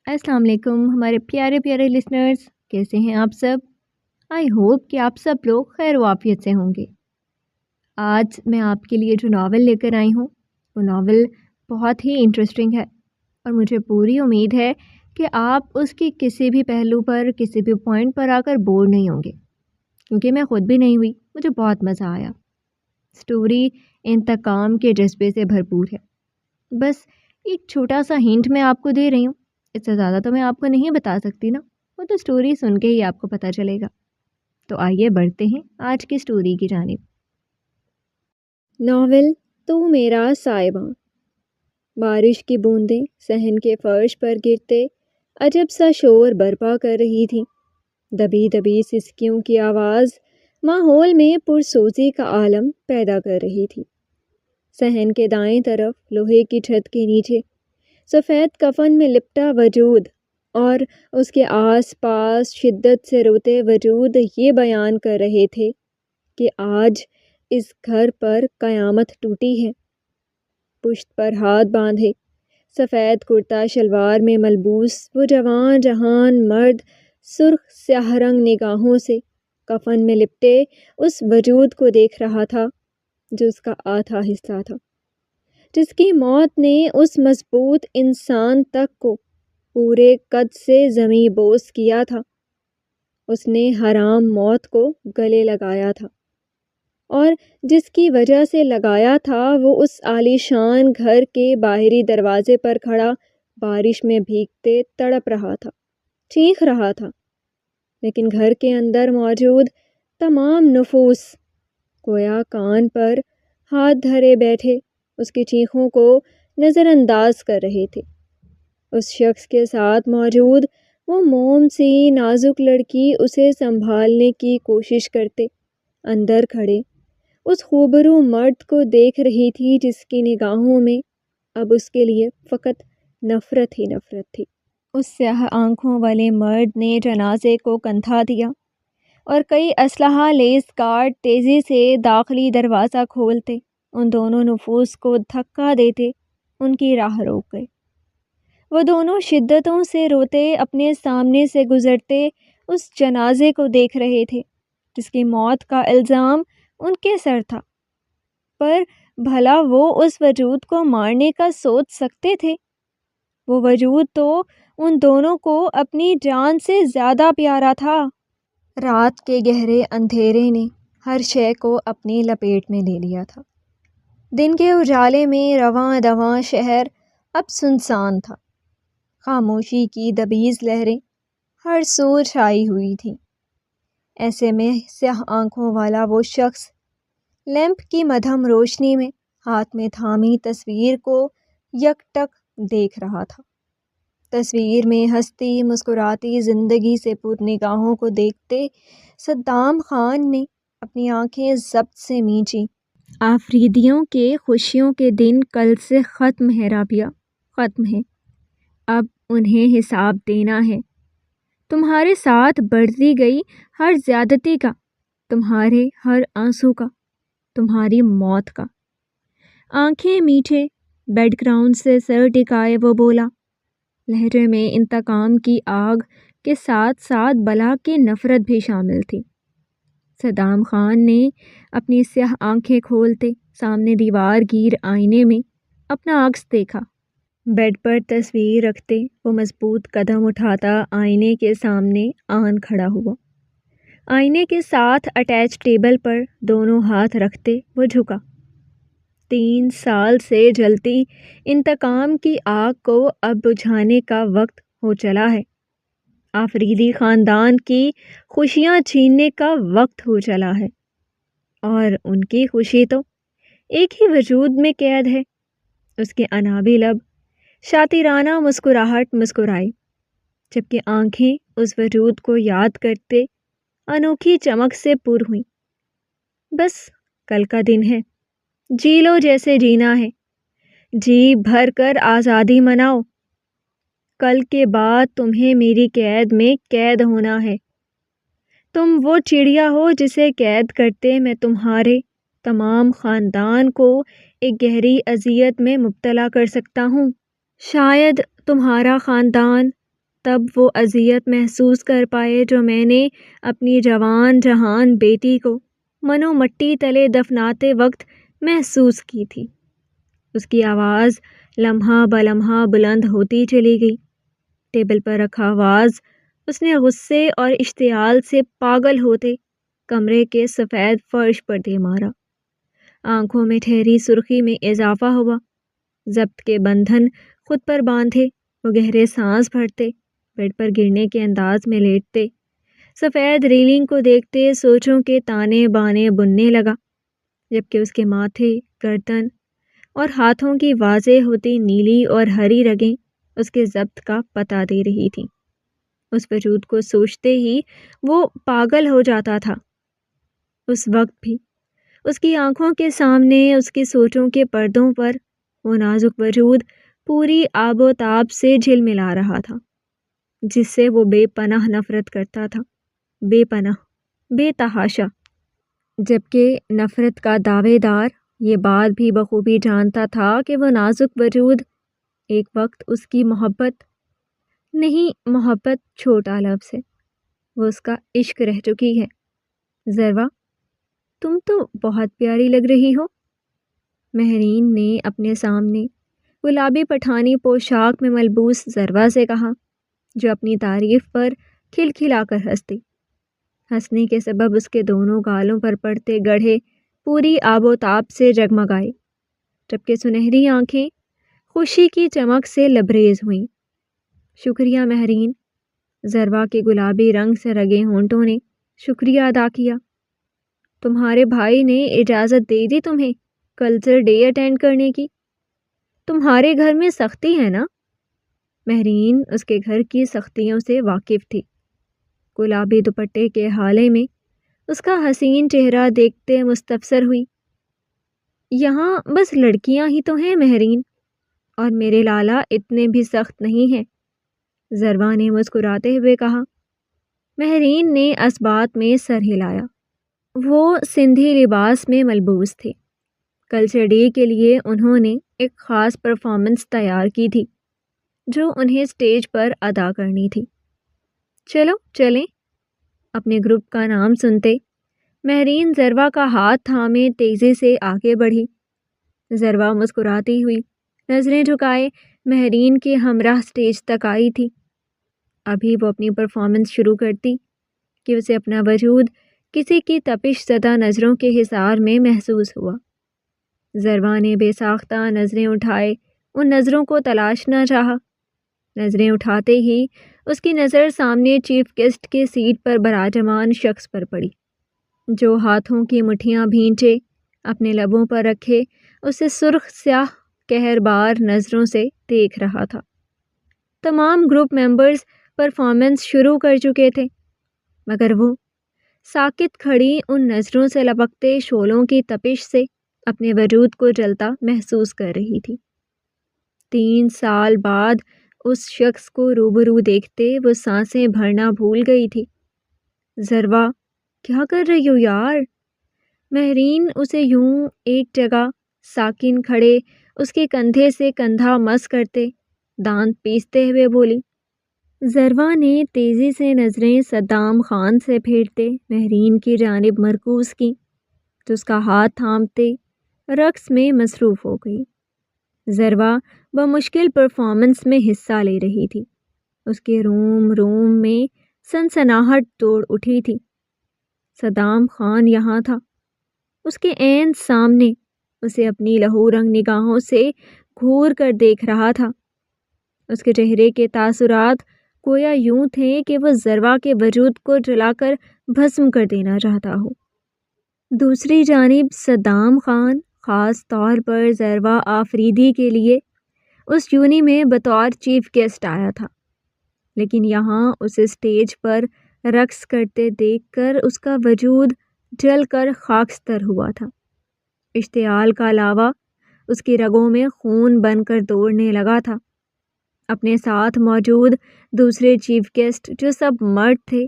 السلام علیکم ہمارے پیارے پیارے لسنرز، کیسے ہیں آپ سب؟ آئی ہوپ کہ آپ سب لوگ خیر و عافیت سے ہوں گے۔ آج میں آپ کے لیے جو ناول لے کر آئی ہوں وہ ناول بہت ہی انٹرسٹنگ ہے، اور مجھے پوری امید ہے کہ آپ اس کی کسی بھی پہلو پر کسی بھی پوائنٹ پر آ کر بور نہیں ہوں گے، کیونکہ میں خود بھی نہیں ہوئی۔ مجھے بہت مزہ آیا۔ سٹوری انتقام کے جذبے سے بھرپور ہے۔ بس ایک چھوٹا سا ہنٹ میں آپ کو دے رہی ہوں، اس سے زیادہ تو میں آپ کو نہیں بتا سکتی نا، وہ تو سٹوری سن کے ہی آپ کو پتہ چلے گا۔ تو آئیے بڑھتے ہیں آج کی سٹوری کی جانب۔ ناول تو میرا سائباں۔ بارش کی بوندیں صحن کے فرش پر گرتے عجب سا شور برپا کر رہی تھی۔ دبی دبی سسکیوں کی آواز ماحول میں پرسوزی کا عالم پیدا کر رہی تھی۔ صحن کے دائیں طرف لوہے کی چھت کے نیچے سفید کفن میں لپٹا وجود اور اس کے آس پاس شدت سے روتے وجود یہ بیان کر رہے تھے کہ آج اس گھر پر قیامت ٹوٹی ہے۔ پشت پر ہاتھ باندھے، سفید کرتا شلوار میں ملبوس وہ جوان جہان مرد سرخ سیاہ رنگ نگاہوں سے کفن میں لپٹے اس وجود کو دیکھ رہا تھا جو اس کا آدھا حصہ تھا، جس کی موت نے اس مضبوط انسان تک کو پورے قد سے زمیں بوس کیا تھا۔ اس نے حرام موت کو گلے لگایا تھا، اور جس کی وجہ سے لگایا تھا وہ اس عالیشان گھر کے باہری دروازے پر کھڑا بارش میں بھیگتے تڑپ رہا تھا، چیخ رہا تھا، لیکن گھر کے اندر موجود تمام نفوس گویا کان پر ہاتھ دھرے بیٹھے اس کی چیخوں کو نظر انداز کر رہے تھے۔ اس شخص کے ساتھ موجود وہ موم سی نازک لڑکی اسے سنبھالنے کی کوشش کرتے اندر کھڑے اس خوبرو مرد کو دیکھ رہی تھی، جس کی نگاہوں میں اب اس کے لیے فقط نفرت ہی نفرت تھی۔ اس سیاہ آنکھوں والے مرد نے جنازے کو کندھا دیا، اور کئی اسلحہ لیس گارڈ تیزی سے داخلی دروازہ کھولتے ان دونوں نفوس کو دھکا دیتے ان کی راہ روک گئے۔ وہ دونوں شدتوں سے روتے اپنے سامنے سے گزرتے اس جنازے کو دیکھ رہے تھے جس کی موت کا الزام ان کے سر تھا، پر بھلا وہ اس وجود کو مارنے کا سوچ سکتے تھے؟ وہ وجود تو ان دونوں کو اپنی جان سے زیادہ پیارا تھا۔ رات کے گہرے اندھیرے نے ہر شے کو اپنی لپیٹ میں لے لیا تھا۔ دن کے اجالے میں رواں دواں شہر اب سنسان تھا۔ خاموشی کی دبیز لہریں ہر سو چھائی ہوئی تھیں۔ ایسے میں سیاہ آنکھوں والا وہ شخص لیمپ کی مدھم روشنی میں ہاتھ میں تھامی تصویر کو یک ٹک دیکھ رہا تھا۔ تصویر میں ہستی مسکراتی زندگی سے پر نگاہوں کو دیکھتے صدام خان نے اپنی آنکھیں ضبط سے مینچیں۔ آفریدیوں کے خوشیوں کے دن کل سے ختم ہے رابعہ، ختم ہے۔ اب انہیں حساب دینا ہے، تمہارے ساتھ بڑھتی گئی ہر زیادتی کا، تمہارے ہر آنسو کا، تمہاری موت کا۔ آنکھیں میٹھے بیک گراؤنڈ سے سر ٹکائے وہ بولا، لہجے میں انتقام کی آگ کے ساتھ ساتھ بلا کی نفرت بھی شامل تھی۔ صدام خان نے اپنی سیاہ آنکھیں کھولتے سامنے دیوار گیر آئینے میں اپنا عکس دیکھا۔ بیڈ پر تصویر رکھتے وہ مضبوط قدم اٹھاتا آئینے کے سامنے آن کھڑا ہوا۔ آئینے کے ساتھ اٹیچ ٹیبل پر دونوں ہاتھ رکھتے وہ جھکا۔ 3 سال سے جلتی انتقام کی آگ کو اب بجھانے کا وقت ہو چلا ہے۔ آفریدی خاندان کی خوشیاں چھیننے کا وقت ہو چلا ہے، اور ان کی خوشی تو ایک ہی وجود میں قید ہے۔ اس کے انابی لب شاطرانہ مسکراہٹ مسکرائی، جبکہ آنکھیں اس وجود کو یاد کرتے انوکھی چمک سے پر ہوئیں۔ بس کل کا دن ہے، جی لو جیسے جینا ہے، جی بھر کر آزادی مناؤ۔ کل کے بعد تمہیں میری قید میں قید ہونا ہے۔ تم وہ چڑیا ہو جسے قید کرتے میں تمہارے تمام خاندان کو ایک گہری اذیت میں مبتلا کر سکتا ہوں۔ شاید تمہارا خاندان تب وہ اذیت محسوس کر پائے جو میں نے اپنی جوان جہان بیٹی کو منو مٹی تلے دفناتے وقت محسوس کی تھی۔ اس کی آواز لمحہ بلمحہ بلند ہوتی چلی گئی۔ ٹیبل پر رکھا واز اس نے غصے اور اشتعال سے پاگل ہوتے کمرے کے سفید فرش پر دے مارا۔ آنکھوں میں ٹھہری سرخی میں اضافہ ہوا۔ ضبط کے بندھن خود پر باندھے وہ گہرے سانس بھرتے، بیڈ پر گرنے کے انداز میں لیٹتے، سفید ریلنگ کو دیکھتے سوچوں کے تانے بانے بننے لگا، جبکہ اس کے ماتھے، گردن اور ہاتھوں کی واضح ہوتی نیلی اور ہری رگیں اس کے ضبط کا پتہ دے رہی تھیں۔ اس وجود کو سوچتے ہی وہ پاگل ہو جاتا تھا۔ اس وقت بھی اس کی آنکھوں کے سامنے اس کی سوچوں کے پردوں پر وہ نازک وجود پوری آب و تاب سے جھلملا رہا تھا، جس سے وہ بے پناہ نفرت کرتا تھا، بے پناہ، بے تحاشا۔ جبکہ نفرت کا دعوے دار یہ بات بھی بخوبی جانتا تھا کہ وہ نازک وجود ایک وقت اس کی محبت نہیں، محبت چھوٹا لفظ ہے، وہ اس کا عشق رہ چکی ہے۔ ذروہ، تم تو بہت پیاری لگ رہی ہو، مہرین نے اپنے سامنے گلابی پٹھانی پوشاک میں ملبوس ذروہ سے کہا، جو اپنی تعریف پر کھلکھلا کر ہنستی۔ ہنسنے کے سبب اس کے دونوں گالوں پر پڑتے گڑھے پوری آب و تاب سے جگمگائے، جبکہ سنہری آنکھیں خوشی کی چمک سے لبریز ہوئیں۔ شکریہ مہرین، ذروہ کے گلابی رنگ سے رگے ہونٹوں نے شکریہ ادا کیا۔ تمہارے بھائی نے اجازت دے دی تمہیں کلچر ڈے اٹینڈ کرنے کی؟ تمہارے گھر میں سختی ہے نا؟ مہرین اس کے گھر کی سختیوں سے واقف تھی۔ گلابی دوپٹے کے حالے میں اس کا حسین چہرہ دیکھتے مستفسر ہوئی۔ یہاں بس لڑکیاں ہی تو ہیں مہرین، اور میرے لالا اتنے بھی سخت نہیں ہیں، ذروہ نے مسکراتے ہوئے کہا۔ مہرین نے اس بات میں سر ہلایا۔ وہ سندھی لباس میں ملبوس تھے۔ کلچر ڈے کے لیے انہوں نے ایک خاص پرفارمنس تیار کی تھی جو انہیں اسٹیج پر ادا کرنی تھی۔ چلو چلیں، اپنے گروپ کا نام سنتے مہرین ذروہ کا ہاتھ تھامے تیزی سے آگے بڑھی۔ ذروہ مسکراتی ہوئی نظریں جھکائے مہرین کے ہمراہ اسٹیج تک آئی تھی۔ ابھی وہ اپنی پرفارمنس شروع کرتی کہ اسے اپنا وجود کسی کی تپش زدہ نظروں کے حصار میں محسوس ہوا۔ ذروہ نے بے ساختہ نظریں اٹھائے ان نظروں کو تلاشنا چاہا۔ نظریں اٹھاتے ہی اس کی نظر سامنے چیف گیسٹ کے سیٹ پر براجمان شخص پر پڑی، جو ہاتھوں کی مٹھیاں بھینچے اپنے لبوں پر رکھے اسے سرخ سیاہ قہربار نظروں سے دیکھ رہا تھا۔ تمام گروپ ممبرز پرفارمنس شروع کر چکے تھے، مگر وہ ساکت کھڑی ان نظروں سے لپکتے شعلوں کی تپش سے اپنے وجود کو جلتا محسوس کر رہی تھی۔ 3 سال بعد اس شخص کو روبرو دیکھتے وہ سانسیں بھرنا بھول گئی تھی۔ ذروہ، کیا کر رہی ہو یار؟ مہرین اسے یوں ایک جگہ ساکن کھڑے اس کے کندھے سے کندھا مس کرتے دانت پیستے ہوئے بولی۔ ذروہ نے تیزی سے نظریں صدام خان سے پھیرتے مہرین کی جانب مرکوز کی، جو اس کا ہاتھ تھامتے رقص میں مصروف ہو گئی۔ ذروہ بمشکل پرفارمنس میں حصہ لے رہی تھی۔ اس کے روم روم میں سنسناہٹ دوڑ اٹھی تھی۔ صدام خان یہاں تھا، اس کے عین سامنے، اسے اپنی لہو رنگ نگاہوں سے گھور کر دیکھ رہا تھا۔ اس کے چہرے کے تاثرات گویا یوں تھے کہ وہ ذروہ کے وجود کو جلا کر بھسم کر دینا چاہتا ہو۔ دوسری جانب صدام خان خاص طور پر ذروہ آفریدی کے لیے اس یونی میں بطور چیف گیسٹ آیا تھا، لیکن یہاں اسے اسٹیج پر رقص کرتے دیکھ کر اس کا وجود جل کر خاکستر ہوا تھا۔ اشتعال کا لاوا اس کی رگوں میں خون بن کر دوڑنے لگا تھا۔ اپنے ساتھ موجود دوسرے چیف گیسٹ جو سب مرد تھے،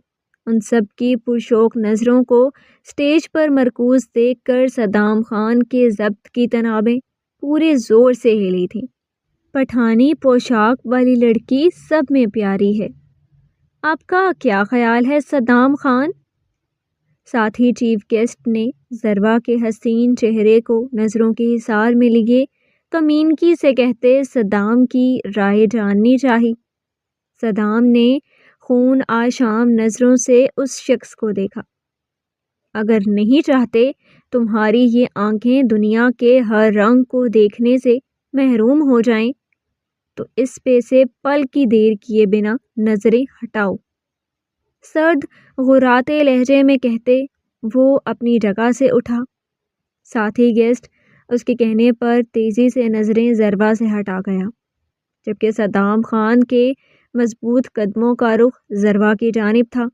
ان سب کی پرشوق نظروں کو اسٹیج پر مرکوز دیکھ کر صدام خان کے ضبط کی تنابیں پورے زور سے ہلی تھیں۔ پٹھانی پوشاک والی لڑکی سب میں پیاری ہے، آپ کا کیا خیال ہے صدام خان؟ ساتھی چیف گیسٹ نے ذروہ کے حسین چہرے کو نظروں کے حصار میں لیے کمینگی سے کہتے صدام کی رائے جاننی چاہی۔ صدام نے خون آشام نظروں سے اس شخص کو دیکھا۔ اگر نہیں چاہتے تمہاری یہ آنکھیں دنیا کے ہر رنگ کو دیکھنے سے محروم ہو جائیں تو اس پہ سے پل کی دیر کیے بنا نظریں ہٹاؤ، سرد غراتے لہجے میں کہتے وہ اپنی جگہ سے اٹھا۔ ساتھی گیسٹ اس کے کہنے پر تیزی سے نظریں ذروہ سے ہٹا گیا، جبکہ صدام خان کے مضبوط قدموں کا رخ ذروہ کی جانب تھا،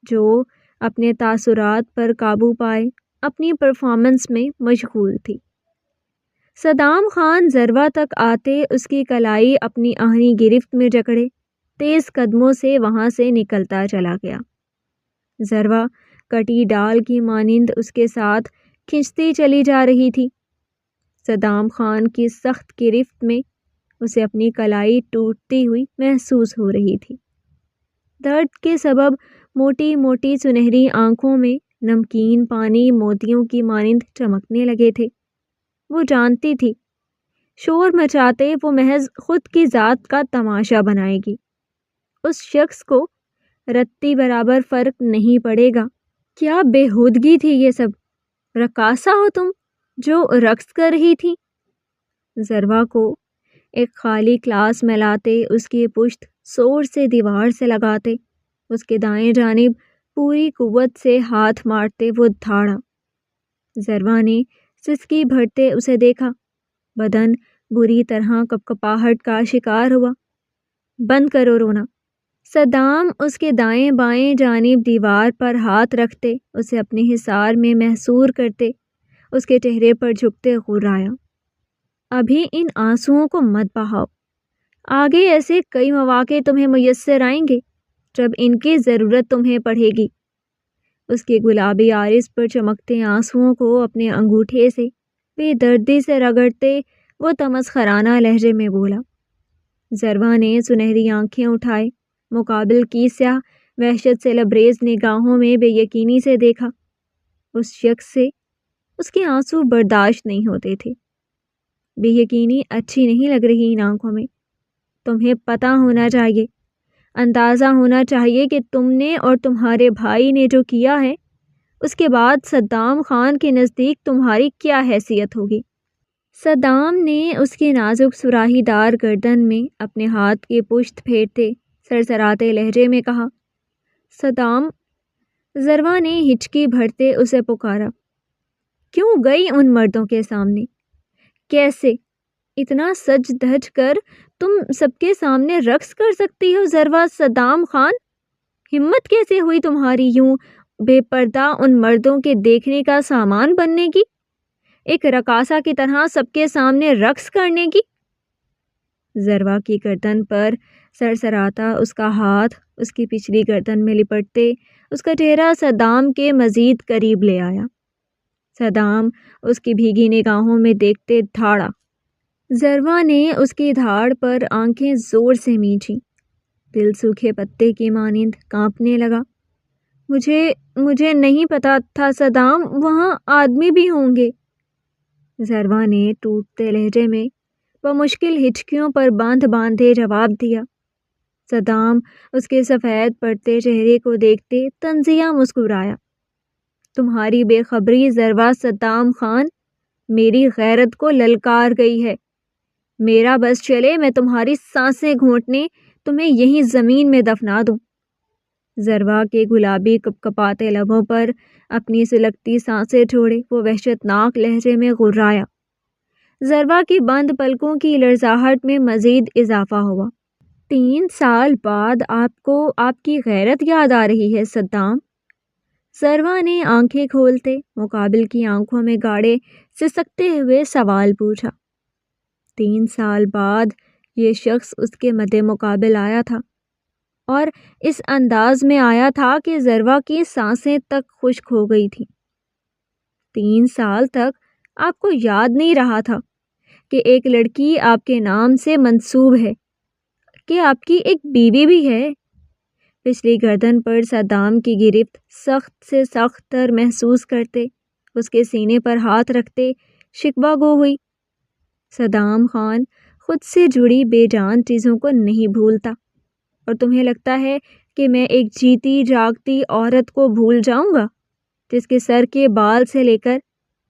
جو اپنے تاثرات پر قابو پائے اپنی پرفارمنس میں مشغول تھی۔ صدام خان ذروہ تک آتے اس کی کلائی اپنی آہنی گرفت میں جکڑے تیز قدموں سے وہاں سے نکلتا چلا گیا۔ ذروہ کٹی ڈال کی مانند اس کے ساتھ کھنچتی چلی جا رہی تھی۔ صدام خان کی سخت گرفت میں اسے اپنی کلائی ٹوٹتی ہوئی محسوس ہو رہی تھی۔ درد کے سبب موٹی موٹی سنہری آنکھوں میں نمکین پانی موتیوں کی مانند چمکنے لگے تھے۔ وہ جانتی تھی شور مچاتے وہ محض خود کی ذات کا تماشا بنائے گی۔ اس شخص کو رتی برابر فرق نہیں پڑے گا۔ کیا بےہودگی تھی یہ سب؟ رقاصہ ہو تم جو رقص کر رہی تھی؟ ذروہ کو ایک خالی کلاس میں لاتے اس کی پشت زور سے دیوار سے لگاتے اس کے دائیں جانب پوری قوت سے ہاتھ مارتے وہ دھاڑا۔ ذروہ نے سسکی بھرتے اسے دیکھا، بدن بری طرح کپکپاہٹ کا شکار ہوا۔ بند کرو رونا۔ صدام اس کے دائیں بائیں جانب دیوار پر ہاتھ رکھتے اسے اپنے حصار میں محصور کرتے اس کے چہرے پر جھکتے غرایا۔ ابھی ان آنسوؤں کو مت بہاؤ، آگے ایسے کئی مواقع تمہیں میسر آئیں گے جب ان کی ضرورت تمہیں پڑے گی۔ اس کے گلابی عارض پر چمکتے آنسوؤں کو اپنے انگوٹھے سے بے دردی سے رگڑتے وہ تمسخرانہ لہجے میں بولا۔ ذروہ نے سنہری آنکھیں اٹھائے، مقابل کی سیاہ وحشت سے لبریز نگاہوں میں بے یقینی سے دیکھا۔ اس شخص سے اس کے آنسو برداشت نہیں ہوتے تھے۔ بے یقینی اچھی نہیں لگ رہی ان آنکھوں میں۔ تمہیں پتہ ہونا چاہیے، اندازہ ہونا چاہیے کہ تم نے اور تمہارے بھائی نے جو کیا ہے اس کے بعد صدام خان کے نزدیک تمہاری کیا حیثیت ہوگی۔ صدام نے اس کے نازک سراہی دار گردن میں اپنے ہاتھ کی پشت پھیرتے سرسراتے لہجے میں کہا۔ صدام، ذروہ نے ہچکی بھرتے اسے پکارا، کیوں گئی ان مردوں کے سامنے؟ کیسے اتنا سج دھج کر تم سب کے سامنے رقص کر سکتی ہو ذروہ صدام خان؟ ہمت کیسے ہوئی تمہاری یوں بے پردہ ان مردوں کے دیکھنے کا سامان بننے کی، ایک رقاصہ کی طرح سب کے سامنے رقص کرنے کی؟ ذروہ کی گردن پر سرسراتا اس کا ہاتھ اس کی پچھلی گردن میں لپٹتے اس کا چہرہ صدام کے مزید قریب لے آیا۔ صدام اس کی بھیگی نگاہوں میں دیکھتے دھاڑا۔ ذروہ نے اس کی دھاڑ پر آنکھیں زور سے مینچیں، دل سوکھے پتے کی مانند کانپنے لگا۔ مجھے نہیں پتا تھا صدام، وہاں آدمی بھی ہوں گے۔ ذروہ نے ٹوٹتے لہجے میں بمشکل ہچکیوں پر باندھے جواب دیا۔ صدام اس کے سفید پڑتے چہرے کو دیکھتے طنزیہ مسکرایا۔ تمہاری بے خبری ذروہ صدام خان میری غیرت کو للکار گئی ہے۔ میرا بس چلے میں تمہاری سانسیں گھونٹنے تمہیں یہیں زمین میں دفنا دوں۔ ذروہ کے گلابی کپکپاتے لبوں پر اپنی سلگتی سانسیں چھوڑے وہ وحشتناک لہجے میں غرایا۔ ذروہ کی بند پلکوں کی لرزاہٹ میں مزید اضافہ ہوا۔ 3 سال بعد آپ کو آپ کی غیرت یاد آ رہی ہے صدام؟ ذروہ نے آنکھیں کھولتے مقابل کی آنکھوں میں گاڑے سسکتے ہوئے سوال پوچھا۔ 3 سال بعد یہ شخص اس کے مد مقابل آیا تھا، اور اس انداز میں آیا تھا کہ ذروہ کی سانسیں تک خشک ہو گئی تھیں۔ 3 سال تک آپ کو یاد نہیں رہا تھا کہ ایک لڑکی آپ کے نام سے منسوب ہے، کہ آپ کی ایک بیوی بھی ہے، پچھلی گردن پر صدام کی گرفت سخت سے سخت تر محسوس کرتے اس کے سینے پر ہاتھ رکھتے شکوہ گو ہوئی۔ صدام خان خود سے جڑی بے جان چیزوں کو نہیں بھولتا، اور تمہیں لگتا ہے کہ میں ایک جیتی جاگتی عورت کو بھول جاؤں گا جس کے سر کے بال سے لے کر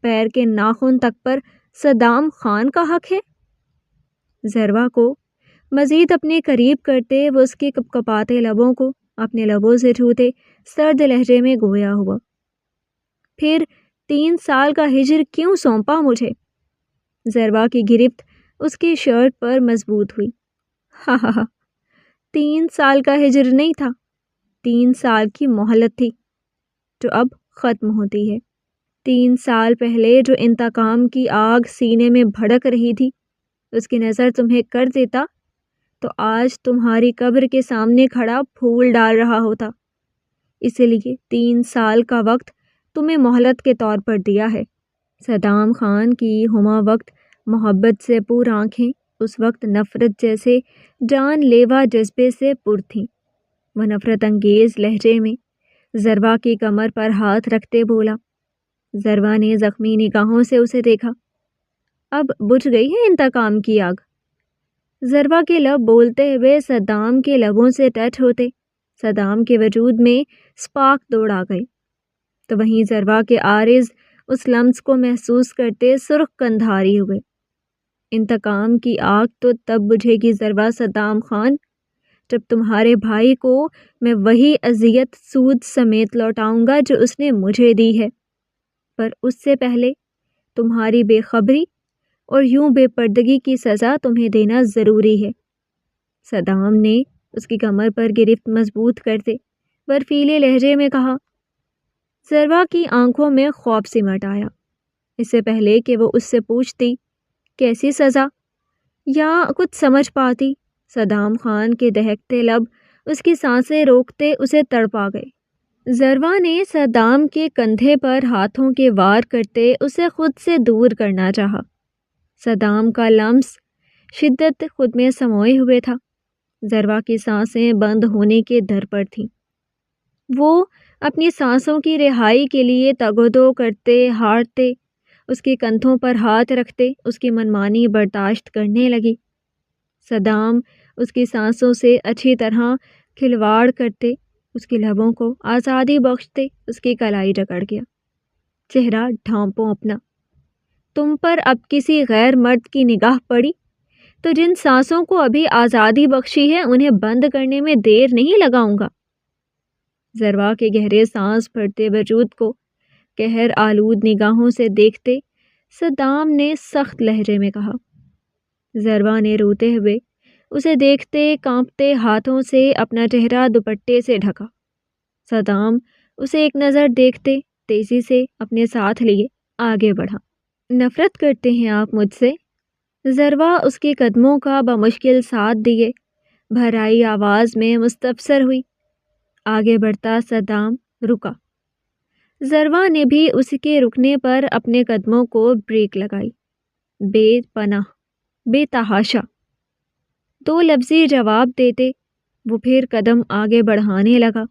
پیر کے ناخن تک پر صدام خان کا حق ہے؟ ضروا کو مزید اپنے قریب کرتے وہ اس کے کپکپاتے لبوں کو اپنے لبوں سے چھوتے سرد لہجے میں گویا ہوا، پھر 3 سال کا ہجر کیوں سونپا مجھے؟ ضروا کی گرفت اس کی شرٹ پر مضبوط ہوئی۔ ہاں ہاں ہاں، 3 سال کا ہجر نہیں تھا، 3 سال کی مہلت تھی جو اب ختم ہوتی ہے۔ 3 سال پہلے جو انتقام کی آگ سینے میں بھڑک رہی تھی اس کی نظر تمہیں کر دیتا تو آج تمہاری قبر کے سامنے کھڑا پھول ڈال رہا ہوتا۔ اسی لیے 3 سال کا وقت تمہیں مہلت کے طور پر دیا ہے۔ صدام خان کی ہمہ وقت محبت سے پُر آنکھیں اس وقت نفرت جیسے جان لیوا جذبے سے پر تھیں۔ وہ نفرت انگیز لہجے میں ضروا کی کمر پر ہاتھ رکھتے بولا۔ ضروا نے زخمی نگاہوں سے اسے دیکھا۔ اب بجھ گئی ہے انتقام کی آگ؟ ضروا کے لب بولتے ہوئے صدام کے لبوں سے ٹچ ہوتے صدام کے وجود میں سپارک دوڑ آ گئی، تو وہیں ضروا کے عارض اس لمس کو محسوس کرتے سرخ کندھاری ہوئے۔ انتقام کی آگ تو تب بجھے گی ضروا صدام خان جب تمہارے بھائی کو میں وہی اذیت سود سمیت لوٹاؤں گا جو اس نے مجھے دی ہے، پر اس سے پہلے تمہاری بے خبری اور یوں بے پردگی کی سزا تمہیں دینا ضروری ہے۔ صدام نے اس کی کمر پر گرفت مضبوط کرتے برفیلے لہجے میں کہا۔ ضروا کی آنکھوں میں خوف سمٹ آیا۔ اس سے پہلے کہ وہ اس سے پوچھتی کیسی سزا یا کچھ سمجھ پاتی، صدام خان کے دہکتے لب اس کی سانسیں روکتے اسے تڑپا گئے۔ ضروا نے صدام کے کندھے پر ہاتھوں کے وار کرتے اسے خود سے دور کرنا چاہا۔ صدام کا لمس شدت خود میں سموئے ہوئے تھا۔ ضروا کی سانسیں بند ہونے کے در پر تھیں۔ وہ اپنی سانسوں کی رہائی کے لیے تگ و دو کرتے ہارتے اس کے کندھوں پر ہاتھ رکھتے اس کی منمانی برداشت کرنے لگی۔ صدام اس کی سانسوں سے اچھی طرح کھلواڑ کرتے اس کے لبوں کو آزادی بخشتے اس کی کلائی جکڑ گیا۔ چہرہ ڈھانپو اپنا، تم پر اب کسی غیر مرد کی نگاہ پڑی تو جن سانسوں کو ابھی آزادی بخشی ہے انہیں بند کرنے میں دیر نہیں لگاؤں گا۔ ضروا کے گہرے سانس بھرتے وجود کو قہر آلود نگاہوں سے دیکھتے صدام نے سخت لہجے میں کہا۔ ضروا نے روتے ہوئے اسے دیکھتے کانپتے ہاتھوں سے اپنا چہرہ دوپٹے سے ڈھکا۔ صدام اسے ایک نظر دیکھتے تیزی سے اپنے ساتھ لیے آگے بڑھا۔ نفرت کرتے ہیں آپ مجھ سے؟ ضروا اس کے قدموں کا بمشکل ساتھ دیے بھرائی آواز میں مستفسر ہوئی۔ آگے بڑھتا صدام رکا۔ ضروا نے بھی اس کے رکنے پر اپنے قدموں کو بریک لگائی۔ بے پناہ، بے تحاشا، 2 لفظی جواب دیتے وہ پھر قدم آگے بڑھانے لگا۔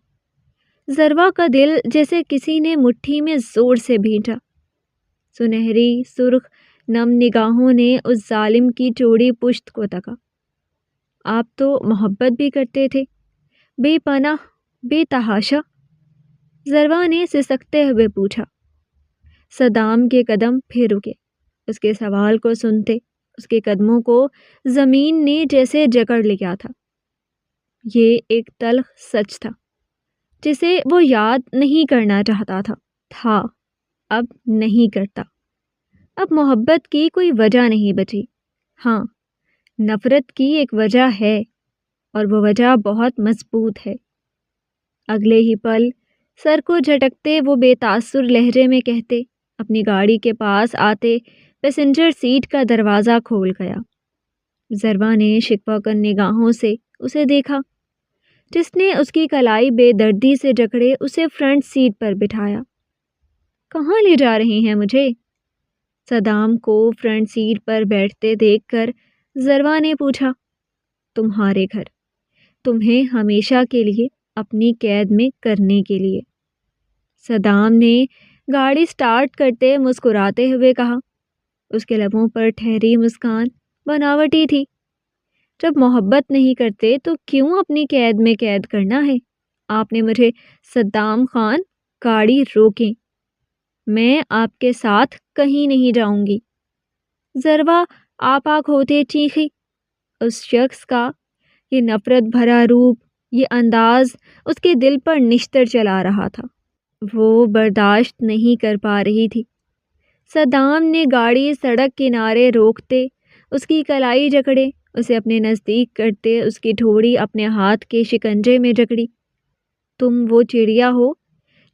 ضروا کا دل جیسے کسی نے مٹھی میں زور سے بھینچا۔ سنہری سرخ نم نگاہوں نے اس ظالم کی چوڑی پشت کو تکا۔ آپ تو محبت بھی کرتے تھے، بے پناہ، بے تحاشا؟ ضروا نے سسکتے ہوئے پوچھا۔ صدام کے قدم پھر رکے۔ اس کے سوال کو سنتے اس کے قدموں کو زمین نے جیسے جکڑ لیا تھا۔ یہ ایک تلخ سچ تھا جسے وہ یاد نہیں کرنا چاہتا تھا، اب نہیں کرتا۔ اب محبت کی کوئی وجہ نہیں بچی۔ ہاں، نفرت کی ایک وجہ ہے، اور وہ وجہ بہت مضبوط ہے۔ اگلے ہی پل سر کو جھٹکتے وہ بے تاثر لہجے میں کہتے اپنی گاڑی کے پاس آتے پیسنجر سیٹ کا دروازہ کھول گیا۔ ضروا نے شکوہ کن نگاہوں سے اسے دیکھا، جس نے اس کی کلائی بے دردی سے جکڑے اسے فرنٹ سیٹ پر بٹھایا۔ کہاں لے جا رہی ہیں مجھے؟ صدام کو فرنٹ سیٹ پر بیٹھتے دیکھ کر ضروا نے پوچھا۔ تمہارے گھر، تمہیں ہمیشہ کے لیے اپنی قید میں کرنے کے لیے۔ صدام نے گاڑی سٹارٹ کرتے مسکراتے ہوئے کہا۔ اس کے لبوں پر ٹھہری مسکان بناوٹی تھی۔ جب محبت نہیں کرتے تو کیوں اپنی قید میں قید کرنا ہے؟ آپ نے مجھے صدام خان گاڑی روکیں، میں آپ کے ساتھ کہیں نہیں جاؤں گی۔ ضربہ آپاک ہوتے چیخی۔ اس شخص کا یہ نفرت بھرا روپ، یہ انداز اس کے دل پر نشتر چلا رہا تھا۔ وہ برداشت نہیں کر پا رہی تھی۔ صدام نے گاڑی سڑک کنارے روکتے اس کی کلائی جکڑے، اسے اپنے نزدیک کرتے اس کی ٹھوڑی اپنے ہاتھ کے شکنجے میں جکڑی۔ تم وہ چڑیا ہو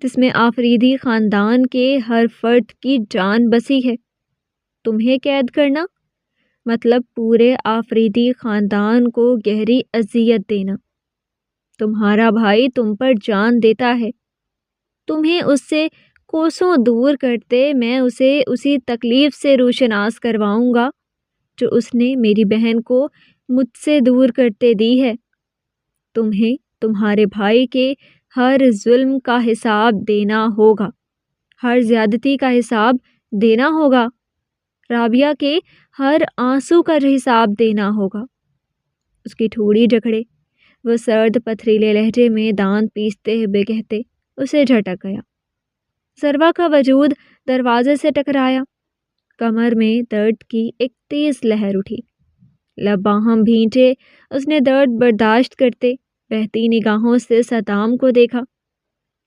جس میں آفریدی خاندان کے ہر فرد کی جان بسی ہے۔ تمہیں قید کرنا مطلب پورے آفریدی خاندان کو گہری اذیت دینا۔ تمہارا بھائی تم پر جان دیتا ہے، تمہیں اس سے کوسوں دور کرتے میں اسے اسی تکلیف سے روشناس کرواؤں گا جو اس نے میری بہن کو مجھ سے دور کرتے دی ہے۔ تمہیں تمہارے بھائی کے ہر ظلم کا حساب دینا ہوگا، ہر زیادتی کا حساب دینا ہوگا، رابعہ کے ہر آنسو کا حساب دینا ہوگا۔ اس کی ٹھوڑی جکڑے وہ سرد پتھریلے لہجے میں دانت پیستے ہوئے کہتے اسے جھٹک گیا۔ ضربہ کا وجود دروازے سے ٹکرایا، کمر میں درد کی ایک تیز لہر اٹھی۔ لب باہم بھینچے اس نے درد برداشت کرتے بہتی نگاہوں سے صدام کو دیکھا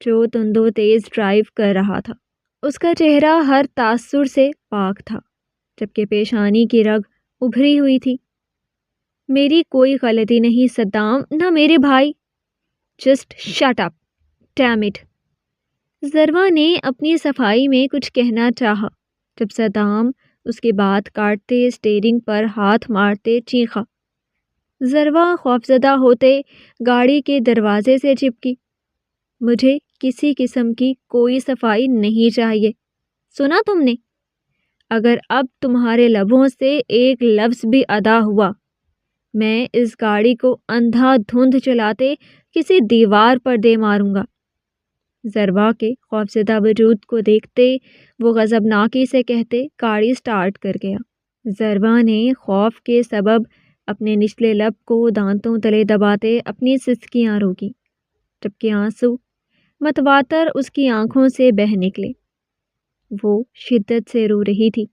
جو تندو تیز ڈرائیو کر رہا تھا۔ اس کا چہرہ ہر تاثر سے پاک تھا جبکہ پیشانی کی رگ ابھری ہوئی تھی۔ میری کوئی غلطی نہیں صدام، نہ میرے بھائی۔ Just shut up damn it. ضربہ نے اپنی صفائی میں کچھ کہنا چاہا جب صدام اس کی بات کاٹتے اسٹیئرنگ پر ہاتھ مارتے چیخا۔ ضربہ خوفزدہ ہوتے گاڑی کے دروازے سے چپکی۔ مجھے کسی قسم کی کوئی صفائی نہیں چاہیے، سنا تم نے؟ اگر اب تمہارے لبوں سے ایک لفظ بھی ادا ہوا میں اس گاڑی کو اندھا دھند چلاتے کسی دیوار پر دے ماروں گا۔ ضربہ کے خوفزدہ وجود کو دیکھتے وہ غضبناکی سے کہتے گاڑی سٹارٹ کر گیا۔ ضربہ نے خوف کے سبب اپنے نچلے لب کو دانتوں تلے دباتے اپنی سسکیاں روکی جبکہ آنسو متواتر اس کی آنکھوں سے بہہ نکلے۔ وہ شدت سے رو رہی تھی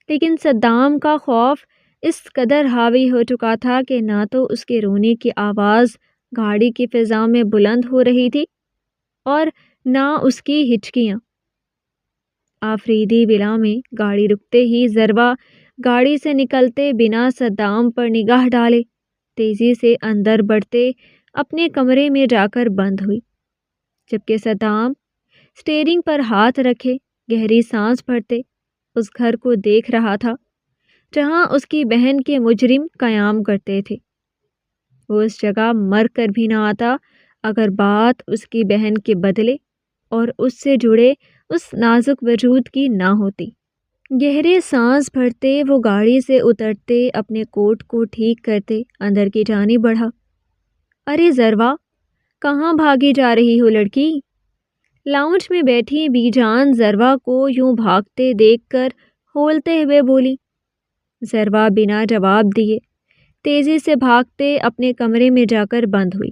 لیکن صدام کا خوف اس قدر حاوی ہو چکا تھا کہ نہ تو اس کے رونے کی آواز گاڑی کی فضا میں بلند ہو رہی تھی اور نہ اس کی ہچکیاں۔ آفریدی ولا میں گاڑی رکتے ہی ضربہ گاڑی سے نکلتے بنا صدام پر نگاہ ڈالے تیزی سے اندر بڑھتے اپنے کمرے میں جا کر بند ہوئی جبکہ صدام اسٹیئرنگ پر ہاتھ رکھے گہری سانس بھرتے اس گھر کو دیکھ رہا تھا جہاں اس کی بہن کے مجرم قیام کرتے تھے۔ وہ اس جگہ مر کر بھی نہ آتا اگر بات اس کی بہن کے بدلے اور اس سے جڑے اس نازک وجود کی نہ ہوتی۔ گہرے سانس بھرتے وہ گاڑی سے اترتے اپنے کوٹ کو ٹھیک کرتے اندر کی جانب بڑھا۔ ارے ضربہ، کہاں بھاگی جا رہی ہو لڑکی؟ لاؤنج میں بیٹھی بی جان ضربہ کو یوں بھاگتے دیکھ کر ہولتے ہوئے بولی۔ ضربہ بنا جواب دیے تیزی سے بھاگتے اپنے کمرے میں جا کر بند ہوئی۔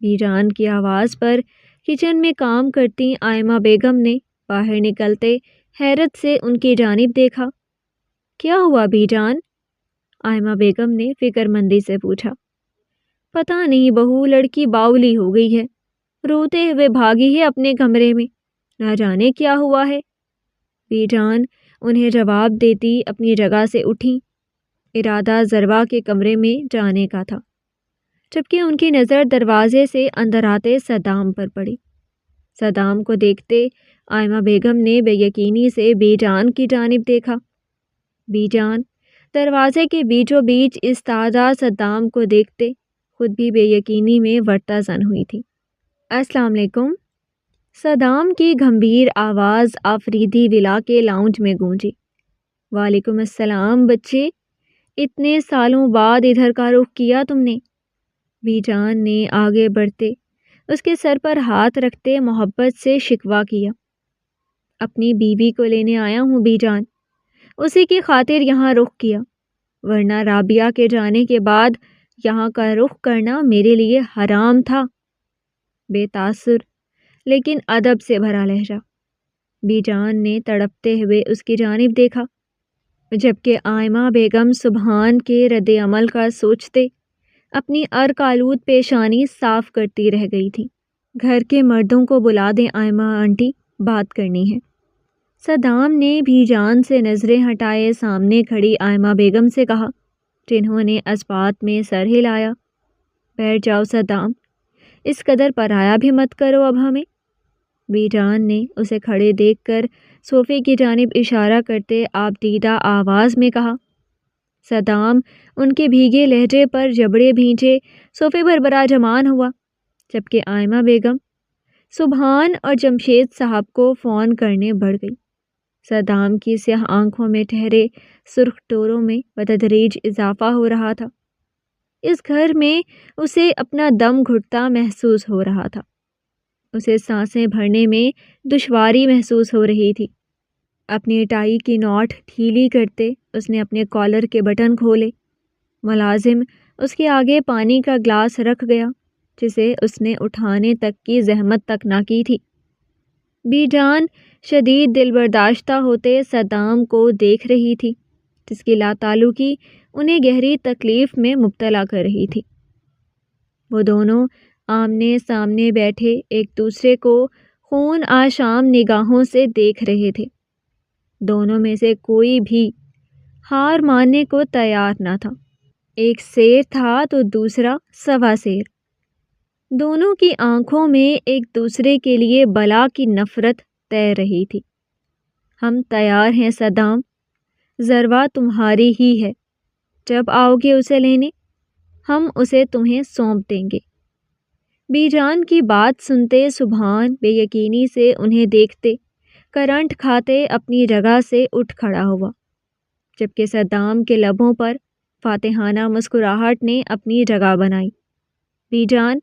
بی جان کی آواز پر کچن میں کام کرتی آئمہ بیگم نے باہر نکلتے حیرت سے ان کی جانب دیکھا۔ کیا ہوا بی جان؟ آئمہ بیگم نے فکر مندی سے پوچھا۔ پتہ نہیں بہو، لڑکی باولی ہو گئی ہے، روتے ہوئے بھاگی ہے اپنے کمرے میں، نہ جانے کیا ہوا ہے۔ بی جان انہیں جواب دیتی اپنی جگہ سے اٹھی۔ ارادہ ضربہ کے کمرے میں جانے کا تھا جبکہ ان کی نظر دروازے سے اندر آتے صدام پر پڑی۔ صدام کو دیکھتے آئمہ بیگم نے بے یقینی سے بی جان کی جانب دیکھا۔ بی جان دروازے کے بیچوں بیچ ایستادہ صدام کو دیکھتے خود بھی بے یقینی میں ورطہ زن ہوئی تھی۔ السلام علیکم۔ صدام کی گھمبیر آواز آفریدی ولا کے لاؤنج میں گونجی۔ وعلیکم السلام بچے، اتنے سالوں بعد ادھر کا رخ کیا تم نے۔ بی جان نے آگے بڑھتے اس کے سر پر ہاتھ رکھتے محبت سے شکوہ کیا۔ اپنی بیوی کو لینے آیا ہوں بی جان، اسی کی خاطر یہاں رخ کیا، ورنہ رابعہ کے جانے کے بعد یہاں کا رخ کرنا میرے لیے حرام تھا۔ بے تاثر لیکن ادب سے بھرا لہجہ بی جان نے تڑپتے ہوئے اس کی جانب دیکھا، جبکہ آئمہ بیگم سبحان کے رد عمل کا سوچتے اپنی ارکالود پیشانی صاف کرتی رہ گئی تھی۔ گھر کے مردوں کو بلا دیں آئمہ آنٹی، بات کرنی ہے۔ صدام نے بھی جان سے نظریں ہٹائے سامنے کھڑی آئمہ بیگم سے کہا، جنہوں نے اسبات میں سر ہلایا۔ بیٹھ جاؤ صدام، اس قدر پرایا بھی مت کرو اب ہمیں۔ بی جان نے اسے کھڑے دیکھ کر صوفے کی جانب اشارہ کرتے آپ دیدہ آواز میں کہا۔ صدام ان کے بھیگے لہجے پر جبڑے بھینچے صوفے پر براجمان ہوا، جبکہ آئمہ بیگم سبحان اور جمشید صاحب کو فون کرنے بڑھ گئی۔ صدام کی سیاہ آنکھوں میں ٹھہرے سرخ ٹوروں میں بتدریج اضافہ ہو رہا تھا۔ اس گھر میں اسے اپنا دم گھٹتا محسوس ہو رہا تھا، اسے سانسیں بھرنے میں دشواری محسوس ہو رہی تھی۔ اپنی ٹائی کی نوٹ ڈھیلی کرتے اس نے اپنے کالر کے بٹن کھولے۔ ملازم اس کے آگے پانی کا گلاس رکھ گیا، جسے اس نے اٹھانے تک کی زحمت تک نہ کی تھی۔ بی جان شدید دل برداشتہ ہوتے صدام کو دیکھ رہی تھی، جس کی لاتعلقی انہیں گہری تکلیف میں مبتلا کر رہی تھی۔ وہ دونوں آمنے سامنے بیٹھے ایک دوسرے کو خون آشام نگاہوں سے دیکھ رہے تھے۔ دونوں میں سے کوئی بھی ہار ماننے کو تیار نہ تھا۔ ایک شیر تھا تو دوسرا سوا شیر۔ دونوں کی آنکھوں میں ایک دوسرے کے لیے بلا کی نفرت تیر رہی تھی۔ ہم تیار ہیں صدام، ذروہ تمہاری ہی ہے، جب آؤ گے اسے لینے ہم اسے تمہیں سونپ دیں گے۔ بی جان کی بات سنتے سبحان بے یقینی سے انہیں دیکھتے کرنٹ کھاتے اپنی جگہ سے اٹھ کھڑا ہوا، جبکہ صدام کے لبوں پر فاتحانہ مسکراہٹ نے اپنی جگہ بنائی۔ بی جان،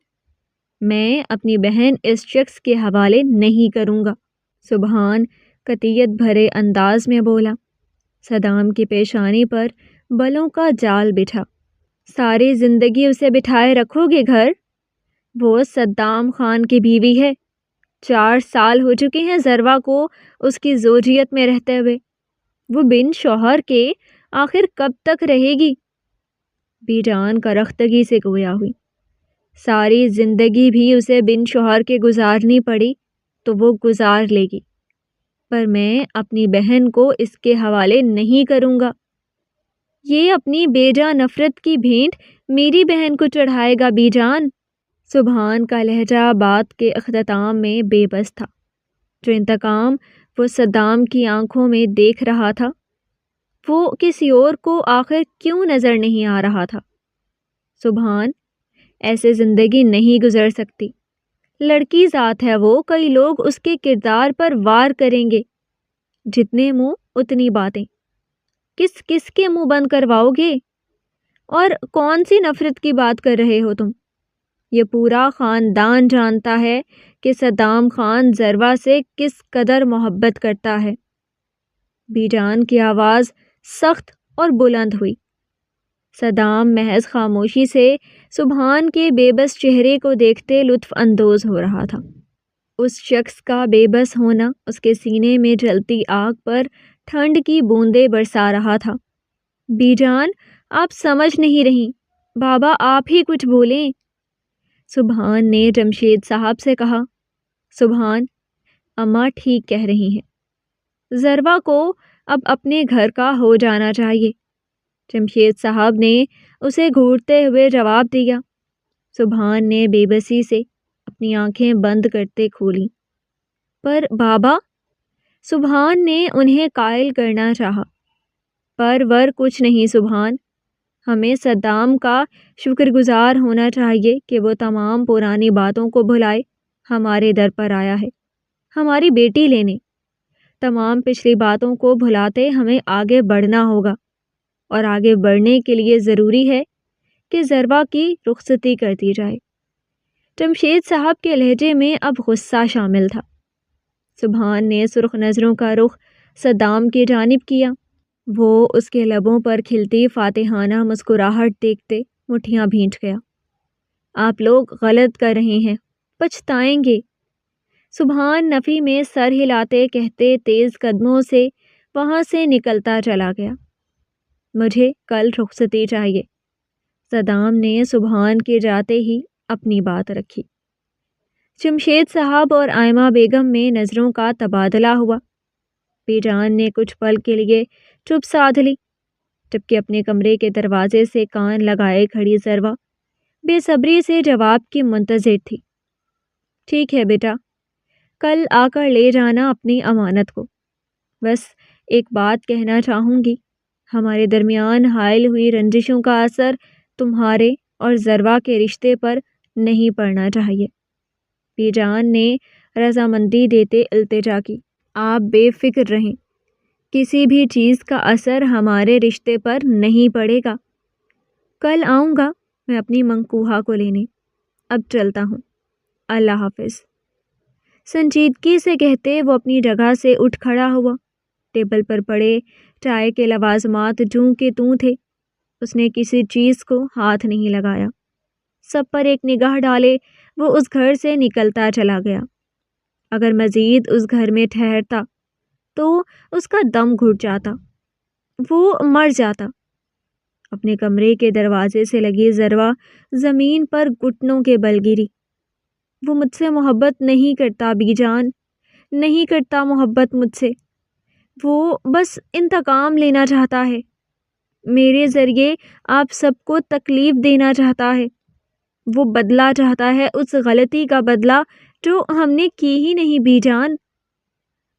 میں اپنی بہن اس شخص کے حوالے نہیں کروں گا، سبحان قطعیت بھرے انداز میں بولا۔ صدام کی پیشانی پر بلوں کا جال بچھا۔ ساری زندگی اسے بٹھائے رکھو گے گھر؟ وہ صدام خان کی بیوی ہے، 4 سال ہو چکے ہیں ذروہ کو اس کی زوجیت میں رہتے ہوئے، وہ بن شوہر کے آخر کب تک رہے گی؟ بی جان کرختگی سے گویا ہوئی۔ ساری زندگی بھی اسے بن شوہر کے گزارنی پڑی تو وہ گزار لے گی، پر میں اپنی بہن کو اس کے حوالے نہیں کروں گا۔ یہ اپنی بے جا نفرت کی بھینٹ میری بہن کو چڑھائے گا بی جان۔ سبحان کا لہجہ بات کے اختتام میں بے بس تھا۔ جو انتقام وہ صدام کی آنکھوں میں دیکھ رہا تھا، وہ کسی اور کو آخر کیوں نظر نہیں آ رہا تھا؟ سبحان، ایسے زندگی نہیں گزر سکتی۔ لڑکی ذات ہے وہ، کئی لوگ اس کے کردار پر وار کریں گے۔ جتنے منہ اتنی باتیں، کس کس کے منہ بند کرواؤ گے؟ اور کون سی نفرت کی بات کر رہے ہو تم؟ یہ پورا خاندان جانتا ہے کہ صدام خان ذروہ سے کس قدر محبت کرتا ہے۔ بی جان کی آواز سخت اور بلند ہوئی۔ صدام محض خاموشی سے سبحان کے بے بس چہرے کو دیکھتے لطف اندوز ہو رہا تھا۔ اس شخص کا بے بس ہونا اس کے سینے میں جلتی آگ پر ٹھنڈ کی بوندیں برسا رہا تھا۔ بی جان، آپ سمجھ نہیں رہی، بابا آپ ہی کچھ بولیں۔ سبحان نے جمشید صاحب سے کہا۔ سبحان، اماں ٹھیک کہہ رہی ہیں، ذروہ کو اب اپنے گھر کا ہو جانا چاہیے۔ جمشید صاحب نے اسے گھورتے ہوئے جواب دیا۔ سبحان نے بے بسی سے اپنی آنکھیں بند کرتے کھولیں۔ پر بابا، سبحان نے انہیں قائل کرنا چاہا۔ پر ور کچھ نہیں سبحان، ہمیں صدام کا شکر گزار ہونا چاہیے کہ وہ تمام پرانی باتوں کو بھلائے ہمارے در پر آیا ہے، ہماری بیٹی لینے۔ تمام پچھلی باتوں کو بھلاتے ہمیں آگے بڑھنا ہوگا، اور آگے بڑھنے کے لیے ضروری ہے کہ ذروہ کی رخصتی کر دی جائے۔ جمشید صاحب کے لہجے میں اب غصہ شامل تھا۔ سبحان نے سرخ نظروں کا رخ صدام کی جانب کیا۔ وہ اس کے لبوں پر کھلتی فاتحانہ مسکراہٹ دیکھتے مٹھیاں بھینچ گیا۔ آپ لوگ غلط کر رہے ہیں، پچھتائیں گے۔ سبحان نفی میں سر ہلاتے کہتے تیز قدموں سے وہاں سے نکلتا چلا گیا۔ مجھے کل رخصتی چاہیے۔ صدام نے سبحان کے جاتے ہی اپنی بات رکھی۔ جمشید صاحب اور آئمہ بیگم میں نظروں کا تبادلہ ہوا۔ بی جان نے کچھ پل کے لیے چپ سادھ لی، جبکہ اپنے کمرے کے دروازے سے کان لگائے کھڑی ضروا بے صبری سے جواب کی منتظر تھی۔ ٹھیک ہے بیٹا، کل آ کر لے جانا اپنی امانت کو۔ بس ایک بات کہنا چاہوں گی، ہمارے درمیان حائل ہوئی رنجشوں کا اثر تمہارے اور ضروا کے رشتے پر نہیں پڑنا چاہیے۔ بی جان نے رضامندی دیتے التجا کی۔ آپ بے فکر رہیں، کسی بھی چیز کا اثر ہمارے رشتے پر نہیں پڑے گا۔ کل آؤں گا میں اپنی منقوہہ کو لینے۔ اب چلتا ہوں، اللہ حافظ۔ سنجیدگی سے کہتے وہ اپنی جگہ سے اٹھ کھڑا ہوا۔ ٹیبل پر پڑے چائے کے لوازمات جوں کے توں تھے۔ اس نے کسی چیز کو ہاتھ نہیں لگایا۔ سب پر ایک نگاہ ڈالے وہ اس گھر سے نکلتا چلا گیا۔ اگر مزید اس گھر میں ٹھہرتا تو اس کا دم گھٹ جاتا، وہ مر جاتا۔ اپنے کمرے کے دروازے سے لگی ضروا زمین پر گھٹنوں کے بل گری۔ وہ مجھ سے محبت نہیں کرتا بی جان، نہیں کرتا محبت مجھ سے۔ وہ بس انتقام لینا چاہتا ہے، میرے ذریعے آپ سب کو تکلیف دینا چاہتا ہے۔ وہ بدلہ چاہتا ہے، اس غلطی کا بدلہ جو ہم نے کی ہی نہیں بی جان۔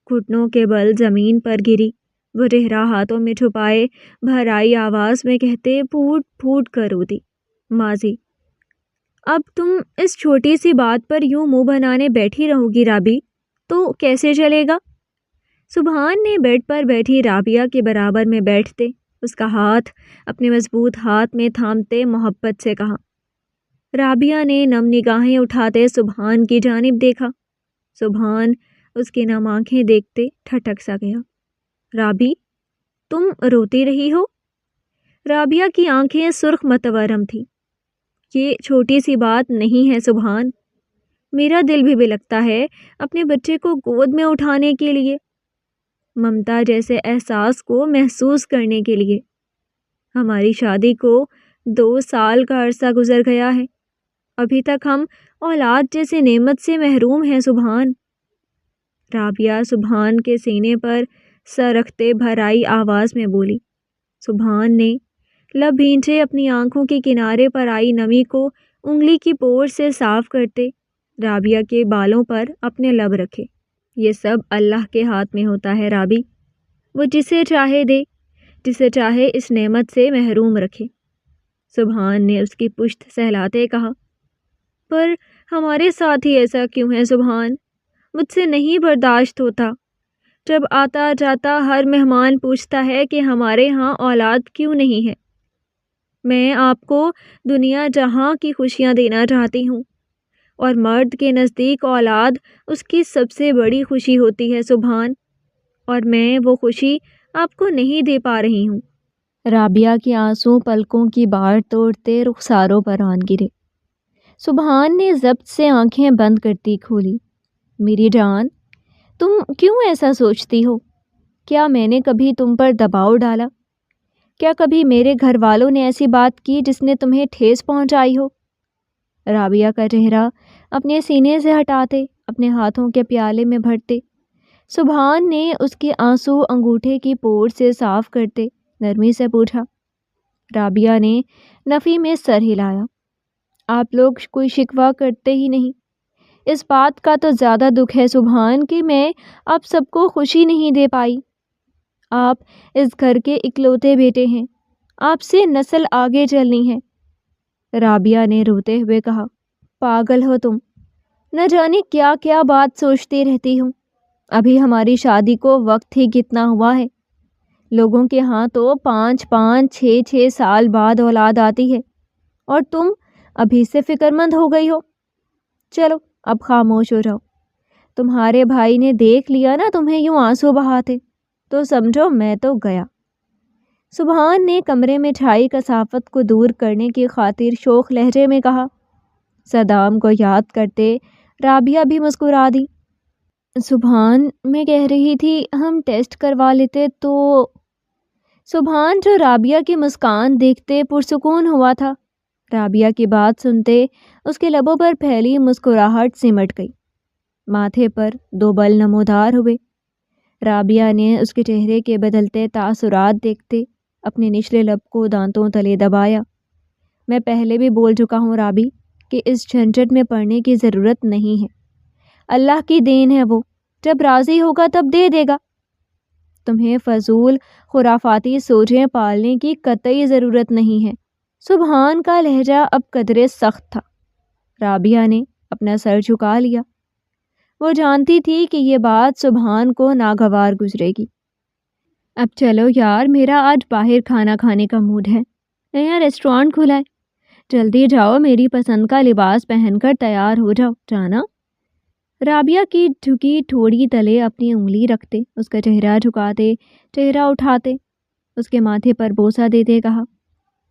گھٹنوں کے بل زمین پر گری۔ وہ چہرہ ہاتھوں میں چھپائے بھرائی آواز میں کہتے پھوٹ پھوٹ کر روتی، ماضی، اب تم اس چھوٹی سی بات پر یوں منہ بنانے بیٹھی رہو گی رابی، تو کیسے چلے گا؟ سبحان نے بیڈ پر بیٹھی رابعہ کے برابر میں بیٹھتے اس کا ہاتھ اپنے مضبوط ہاتھ میں تھامتے محبت سے کہا۔ رابعہ نے نم نگاہیں اٹھاتے سبحان کی جانب دیکھا۔ سبحان اس کی نم آنکھیں دیکھتے ٹھٹک سا گیا۔ رابی، تم روتی رہی ہو؟ رابعہ کی آنکھیں سرخ متورم تھی۔ یہ چھوٹی سی بات نہیں ہے سبحان، میرا دل بھی بلکتا ہے اپنے بچے کو گود میں اٹھانے کے لیے، ممتا جیسے احساس کو محسوس کرنے کے لیے۔ ہماری شادی کو 2 سال کا عرصہ گزر گیا ہے، ابھی تک ہم اولاد جیسے نعمت سے محروم ہیں سبحان۔ رابعہ سبحان کے سینے پر سر رکھتے بھرائی آواز میں بولی۔ سبحان نے لب بھینچے اپنی آنکھوں کے کنارے پر آئی نمی کو انگلی کی پور سے صاف کرتے رابعہ کے بالوں پر اپنے لب رکھے۔ یہ سب اللہ کے ہاتھ میں ہوتا ہے رابی، وہ جسے چاہے دے، جسے چاہے اس نعمت سے محروم رکھے۔ سبحان نے اس کی پشت سہلاتے کہا۔ پر ہمارے ساتھ ہی ایسا کیوں ہے سبحان؟ مجھ سے نہیں برداشت ہوتا جب آتا جاتا ہر مہمان پوچھتا ہے کہ ہمارے ہاں اولاد کیوں نہیں ہے۔ میں آپ کو دنیا جہاں کی خوشیاں دینا چاہتی ہوں، اور مرد کے نزدیک اولاد اس کی سب سے بڑی خوشی ہوتی ہے سبحان، اور میں وہ خوشی آپ کو نہیں دے پا رہی ہوں۔ رابعہ کے آنسو پلکوں کی باڑ توڑتے رخساروں پر آن گرے۔ سبحان نے ضبط سے آنکھیں بند کرتی کھولی۔ میری جان، تم کیوں ایسا سوچتی ہو؟ کیا میں نے کبھی تم پر دباؤ ڈالا؟ کیا کبھی میرے گھر والوں نے ایسی بات کی جس نے تمہیں ٹھیس پہنچائی ہو؟ رابعہ کا چہرہ اپنے سینے سے ہٹاتے اپنے ہاتھوں کے پیالے میں بھرتے سبحان نے اس کے آنسو انگوٹھے کی پور سے صاف کرتے نرمی سے پوچھا۔ رابعہ نے نفی میں سر ہلایا۔ آپ لوگ کوئی شکوہ کرتے ہی نہیں۔ اس بات کا تو زیادہ دکھ ہے سبحان کہ میں آپ سب کو خوشی نہیں دے پائی۔ آپ اس گھر کے اکلوتے بیٹے ہیں، آپ سے نسل آگے چلنی ہے۔ رابعہ نے روتے ہوئے کہا، پاگل ہو تم، نہ جانے کیا کیا بات سوچتی رہتی ہوں۔ ابھی ہماری شادی کو وقت ہی کتنا ہوا ہے، لوگوں کے ہاں تو 5 6 سال بعد اولاد آتی ہے، اور تم ابھی سے فکر مند ہو گئی ہو۔ چلو اب خاموش ہو جاؤ. تمہارے بھائی نے دیکھ لیا نا تمہیں یوں آنسو بہاتے تو سمجھو میں تو گیا. سبحان نے کمرے میں چھائی کثافت کو دور کرنے کی خاطر شوخ لہجے میں کہا. صدام کو یاد کرتے رابعہ بھی مسکرا دی. سبحان میں کہہ رہی تھی ہم ٹیسٹ کروا لیتے تو. سبحان جو رابعہ کی مسکان دیکھتے پرسکون ہوا تھا. رابعہ کی بات سنتے اس کے لبوں پر پھیلی مسکراہٹ سمٹ گئی. ماتھے پر 2 بل نمودار ہوئے. رابعہ نے اس کے چہرے کے بدلتے تاثرات دیکھتے اپنے نچلے لب کو دانتوں تلے دبایا. میں پہلے بھی بول چکا ہوں رابی کہ اس جھنجھٹ میں پڑنے کی ضرورت نہیں ہے. اللہ کی دین ہے، وہ جب راضی ہوگا تب دے دے گا. تمہیں فضول خرافاتی سوچیں پالنے کی قطعی ضرورت نہیں ہے. سبحان کا لہجہ اب قدرے سخت تھا. رابعہ نے اپنا سر جھکا لیا. وہ جانتی تھی کہ یہ بات سبحان کو ناگوار گزرے گی. اب چلو یار، میرا آج باہر کھانا کھانے کا موڈ ہے. نیا ریسٹورانٹ کھلا ہے، جلدی جاؤ، میری پسند کا لباس پہن کر تیار ہو جاؤ. جانا؟ رابعہ کی جھکی ٹھوڑی تلے اپنی انگلی رکھتے اس کا چہرہ جھکاتے، چہرہ اٹھاتے اس کے ماتھے پر بوسہ دیتے کہا.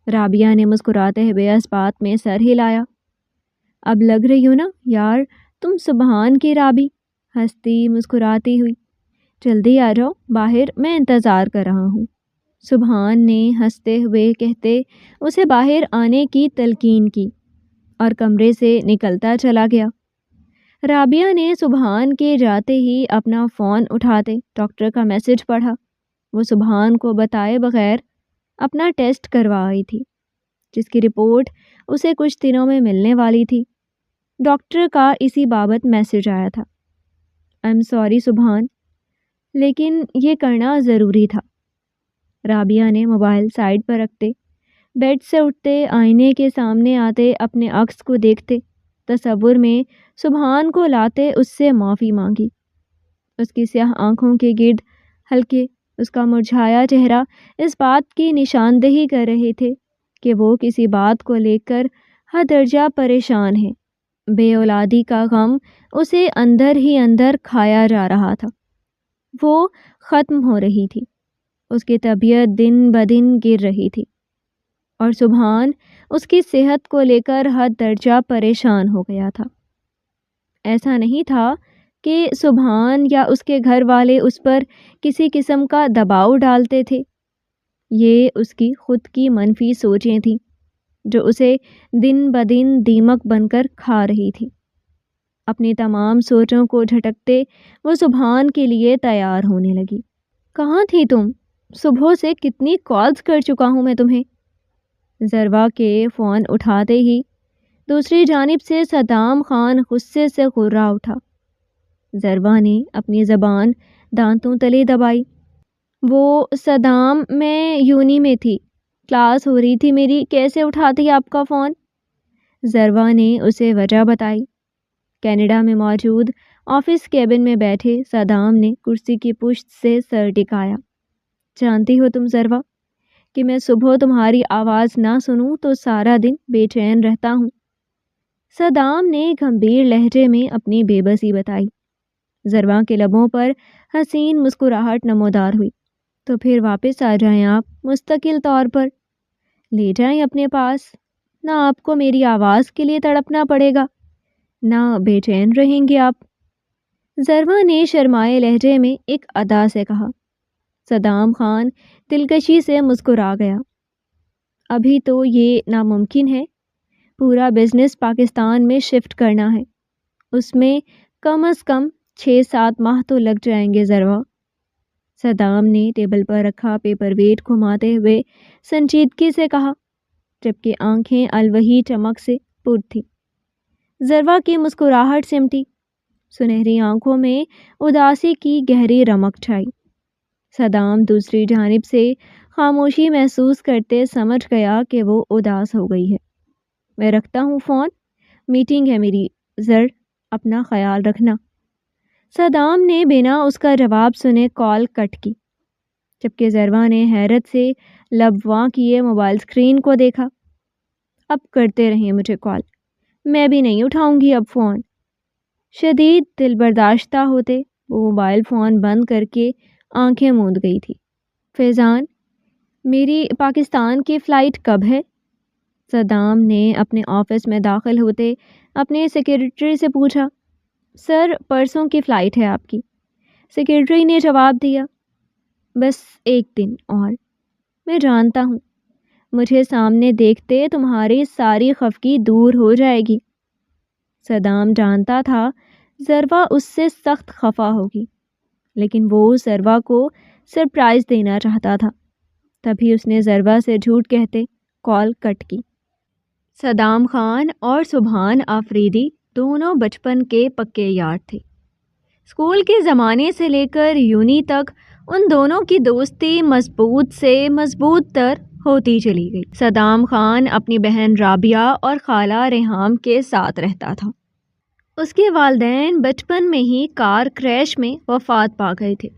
رابعہ نے مسکراتے ہوئے اس بات میں سر ہلایا. اب لگ رہی ہو نا یار تم سبحان کی رابی. ہنستی مسکراتی ہوئی. جلدی آ جاؤ باہر، میں انتظار کر رہا ہوں. سبحان نے ہنستے ہوئے کہتے اسے باہر آنے کی تلقین کی اور کمرے سے نکلتا چلا گیا. رابعہ نے سبحان کے جاتے ہی اپنا فون اٹھاتے ڈاکٹر کا میسج پڑھا. وہ سبحان کو بتائے بغیر اپنا ٹیسٹ کروا آئی تھی، جس کی رپورٹ اسے کچھ دنوں میں ملنے والی تھی. ڈاکٹر کا اسی بابت میسج آیا تھا. آئی ایم سوری سبحان، لیکن یہ کرنا ضروری تھا. رابعہ نے موبائل سائڈ پر رکھتے بیڈ سے اٹھتے آئینے کے سامنے آتے اپنے عکس کو دیکھتے تصور میں سبحان کو لاتے اس سے معافی مانگی. اس کی سیاہ آنکھوں کے گرد ہلکے اس کا مرجھایا چہرہ اس بات کی نشاندہی کر رہے تھے کہ وہ کسی بات کو لے کر حد درجہ پریشان ہے. بے اولادی کا غم اسے اندر ہی اندر کھایا جا رہا تھا. وہ ختم ہو رہی تھی. اس کی طبیعت دن بدن گر رہی تھی اور سبحان اس کی صحت کو لے کر حد درجہ پریشان ہو گیا تھا. ایسا نہیں تھا کہ سبحان یا اس کے گھر والے اس پر کسی قسم کا دباؤ ڈالتے تھے. یہ اس کی خود کی منفی سوچیں تھیں جو اسے دن بدن دیمک بن کر کھا رہی تھی. اپنی تمام سوچوں کو جھٹکتے وہ سبحان کے لیے تیار ہونے لگی. کہاں تھی تم؟ صبح سے کتنی کالز کر چکا ہوں میں تمہیں. ذروہ کے فون اٹھاتے ہی دوسری جانب سے صدام خان غصے سے غرا اٹھا. ذروہ نے اپنی زبان دانتوں تلے دبائی. وہ صدام، میں یونی میں تھی، کلاس ہو رہی تھی میری، کیسے اٹھاتی آپ کا فون؟ ذروہ نے اسے وجہ بتائی. کینیڈا میں موجود آفس کیبن میں بیٹھے صدام نے کرسی کی پشت سے سر ٹکایا. جانتی ہو تم ذروہ کہ میں صبح تمہاری آواز نہ سنوں تو سارا دن بے چین رہتا ہوں. صدام نے گمبھیر لہجے میں اپنی بے بسی بتائی. ذروہ کے لبوں پر حسین مسکراہٹ نمودار ہوئی. تو پھر واپس آ جائیں آپ، مستقل طور پر لے جائیں اپنے پاس. نہ آپ کو میری آواز کے لیے تڑپنا پڑے گا، نہ بے چین رہیں گے آپ. ذروہ نے شرمائے لہجے میں ایک ادا سے کہا. صدام خان دلکشی سے مسکرا گیا. ابھی تو یہ ناممکن ہے. پورا بزنس پاکستان میں شفٹ کرنا ہے، اس میں کم از کم 6-7 ماہ تو لگ جائیں گے ذروہ. صدام نے ٹیبل پر رکھا پیپر ویٹ گھماتے ہوئے سنجیدگی سے کہا، جبکہ آنکھیں الوہی چمک سے پر تھیں. ذروہ کی مسکراہٹ سمٹی. سنہری آنکھوں میں اداسی کی گہری رمق چھائی. صدام دوسری جانب سے خاموشی محسوس کرتے سمجھ گیا کہ وہ اداس ہو گئی ہے. میں رکھتا ہوں فون، میٹنگ ہے میری، اپنا خیال رکھنا. صدام نے بنا اس کا جواب سنے کال کٹ کی، جبکہ ذروہ نے حیرت سے لب واں کیے موبائل اسکرین کو دیکھا. اب کرتے رہیں مجھے کال، میں بھی نہیں اٹھاؤں گی اب فون. شدید دل برداشتہ ہوتے وہ موبائل فون بند کر کے آنکھیں موند گئی تھی۔ فیضان، میری پاکستان کی فلائٹ کب ہے؟ صدام نے اپنے آفس میں داخل ہوتے اپنے سیکرٹری سے پوچھا۔ سر، پرسوں کی فلائٹ ہے آپ کی، سیکرٹری نے جواب دیا۔ بس ایک دن اور، میں جانتا ہوں، مجھے سامنے دیکھتے تمہاری ساری خفگی دور ہو جائے گی۔ صدام جانتا تھا ضروا اس سے سخت خفا ہوگی، لیکن وہ ضروا کو سرپرائز دینا چاہتا تھا۔ تبھی اس نے ضروا سے جھوٹ کہتے کال کٹ کی۔ صدام خان اور سبحان آفریدی دونوں بچپن کے پکے یار تھے۔ اسکول کے زمانے سے لے کر یونی تک ان دونوں کی دوستی مضبوط سے مضبوط تر ہوتی چلی گئی۔ صدام خان اپنی بہن رابعہ اور خالہ ریحام کے ساتھ رہتا تھا۔ اس کے والدین بچپن میں ہی کار کریش میں وفات پا گئے تھے،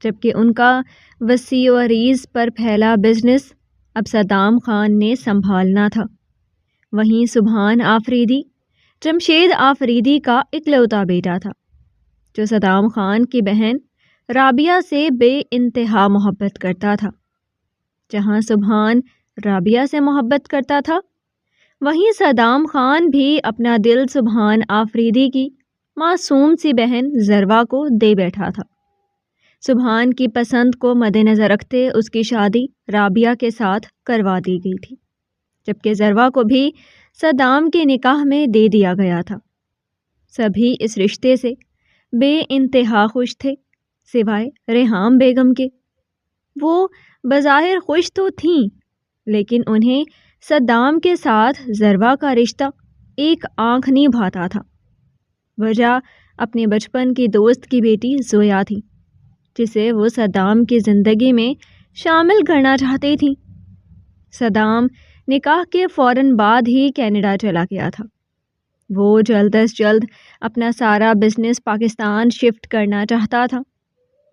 جبکہ ان کا وسیع و عریض پر پھیلا بزنس اب صدام خان نے سنبھالنا تھا۔ وہیں سبحان آفریدی جمشید آفریدی کا اکلوتا بیٹا تھا، جو صدام خان کی بہن رابعہ سے بے انتہا محبت کرتا تھا۔ جہاں سبحان رابعہ سے محبت کرتا تھا، وہیں صدام خان بھی اپنا دل سبحان آفریدی کی معصوم سی بہن ضروا کو دے بیٹھا تھا۔ سبحان کی پسند کو مد نظر رکھتے اس کی شادی رابعہ کے ساتھ کروا دی گئی تھی، جبکہ ضروا کو بھی صدام کے نکاح میں دے دیا گیا تھا۔ سبھی اس رشتے سے بے انتہا خوش تھے، سوائے ریحام بیگم کے۔ وہ بظاہر خوش تو تھیں، لیکن انہیں صدام کے ساتھ ضروا کا رشتہ ایک آنکھ نہیں بھاتا تھا۔ وجہ اپنے بچپن کی دوست کی بیٹی زویا تھی، جسے وہ صدام کی زندگی میں شامل کرنا چاہتی تھیں۔ صدام نکاح کے فوراً بعد ہی کینیڈا چلا گیا تھا۔ وہ جلد از جلد اپنا سارا بزنس پاکستان شفٹ کرنا چاہتا تھا۔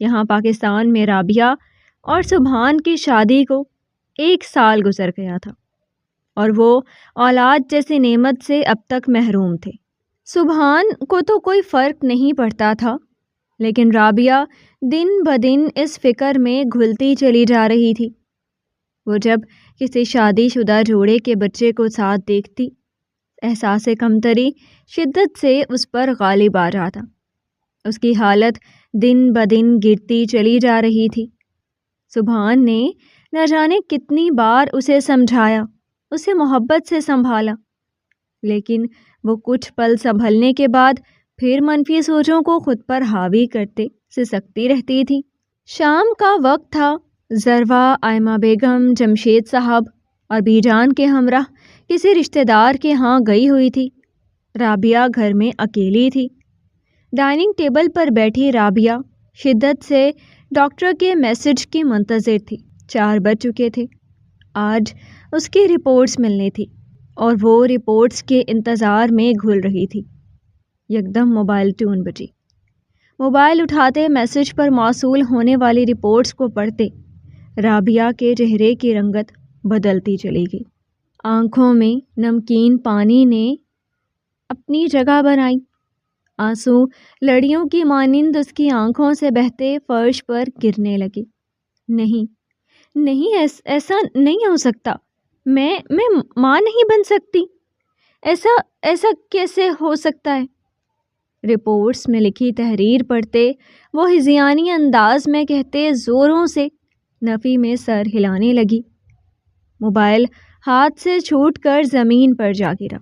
یہاں پاکستان میں رابعہ اور سبحان کی شادی کو 1 سال گزر گیا تھا، اور وہ اولاد جیسی نعمت سے اب تک محروم تھے۔ سبحان کو تو کوئی فرق نہیں پڑتا تھا، لیکن رابعہ دن بدن اس فکر میں گھلتی چلی جا رہی تھی۔ وہ جب کسی شادی شدہ جوڑے کے بچے کو ساتھ دیکھتی، احساس کمتری شدت سے اس پر غالب آ جاتا۔ اس کی حالت دن بدن گرتی چلی جا رہی تھی۔ سبحان نے نہ جانے کتنی بار اسے سمجھایا، اسے محبت سے سنبھالا، لیکن وہ کچھ پل سنبھلنے کے بعد پھر منفی سوچوں کو خود پر حاوی کرتے سسکتی رہتی تھی۔ شام کا وقت تھا۔ ضروا آئمہ بیگم جمشید صاحب اور بی جان کے ہمراہ کسی رشتہ دار کے ہاں گئی ہوئی تھی۔ رابعہ گھر میں اکیلی تھی۔ ڈائننگ ٹیبل پر بیٹھی رابعہ شدت سے ڈاکٹر کے میسج کی منتظر تھی۔ 4 بج چکے تھے۔ آج اس کی رپورٹس ملنی تھی، اور وہ رپورٹس کے انتظار میں گھل رہی تھی۔ یکدم موبائل ٹون بجی۔ موبائل اٹھاتے میسج پر موصول ہونے والی رپورٹس کو پڑھتے رابعہ کے چہرے کی رنگت بدلتی چلی گئی۔ آنکھوں میں نمکین پانی نے اپنی جگہ بنائی۔ آنسو لڑیوں کی مانند اس کی آنکھوں سے بہتے فرش پر گرنے لگے۔ نہیں، ایسا نہیں ہو سکتا۔ میں ماں نہیں بن سکتی۔ ایسا کیسے ہو سکتا ہے؟ رپورٹس میں لکھی تحریر پڑھتے وہ ہذیانی انداز میں کہتے زوروں سے نفی میں سر ہلانے لگی۔ موبائل ہاتھ سے چھوٹ کر زمین پر جا گرا۔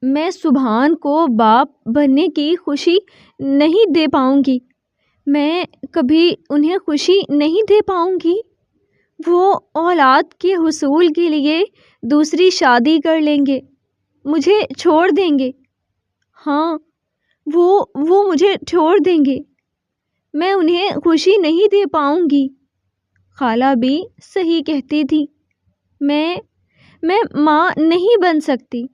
میں سبحان کو باپ بننے کی خوشی نہیں دے پاؤں گی۔ میں کبھی انہیں خوشی نہیں دے پاؤں گی۔ وہ اولاد کے حصول کے لیے دوسری شادی کر لیں گے، مجھے چھوڑ دیں گے۔ ہاں، وہ مجھے چھوڑ دیں گے۔ میں انہیں خوشی نہیں دے پاؤں گی۔ خالہ بھی صحیح کہتی تھی، میں ماں نہیں بن سکتی۔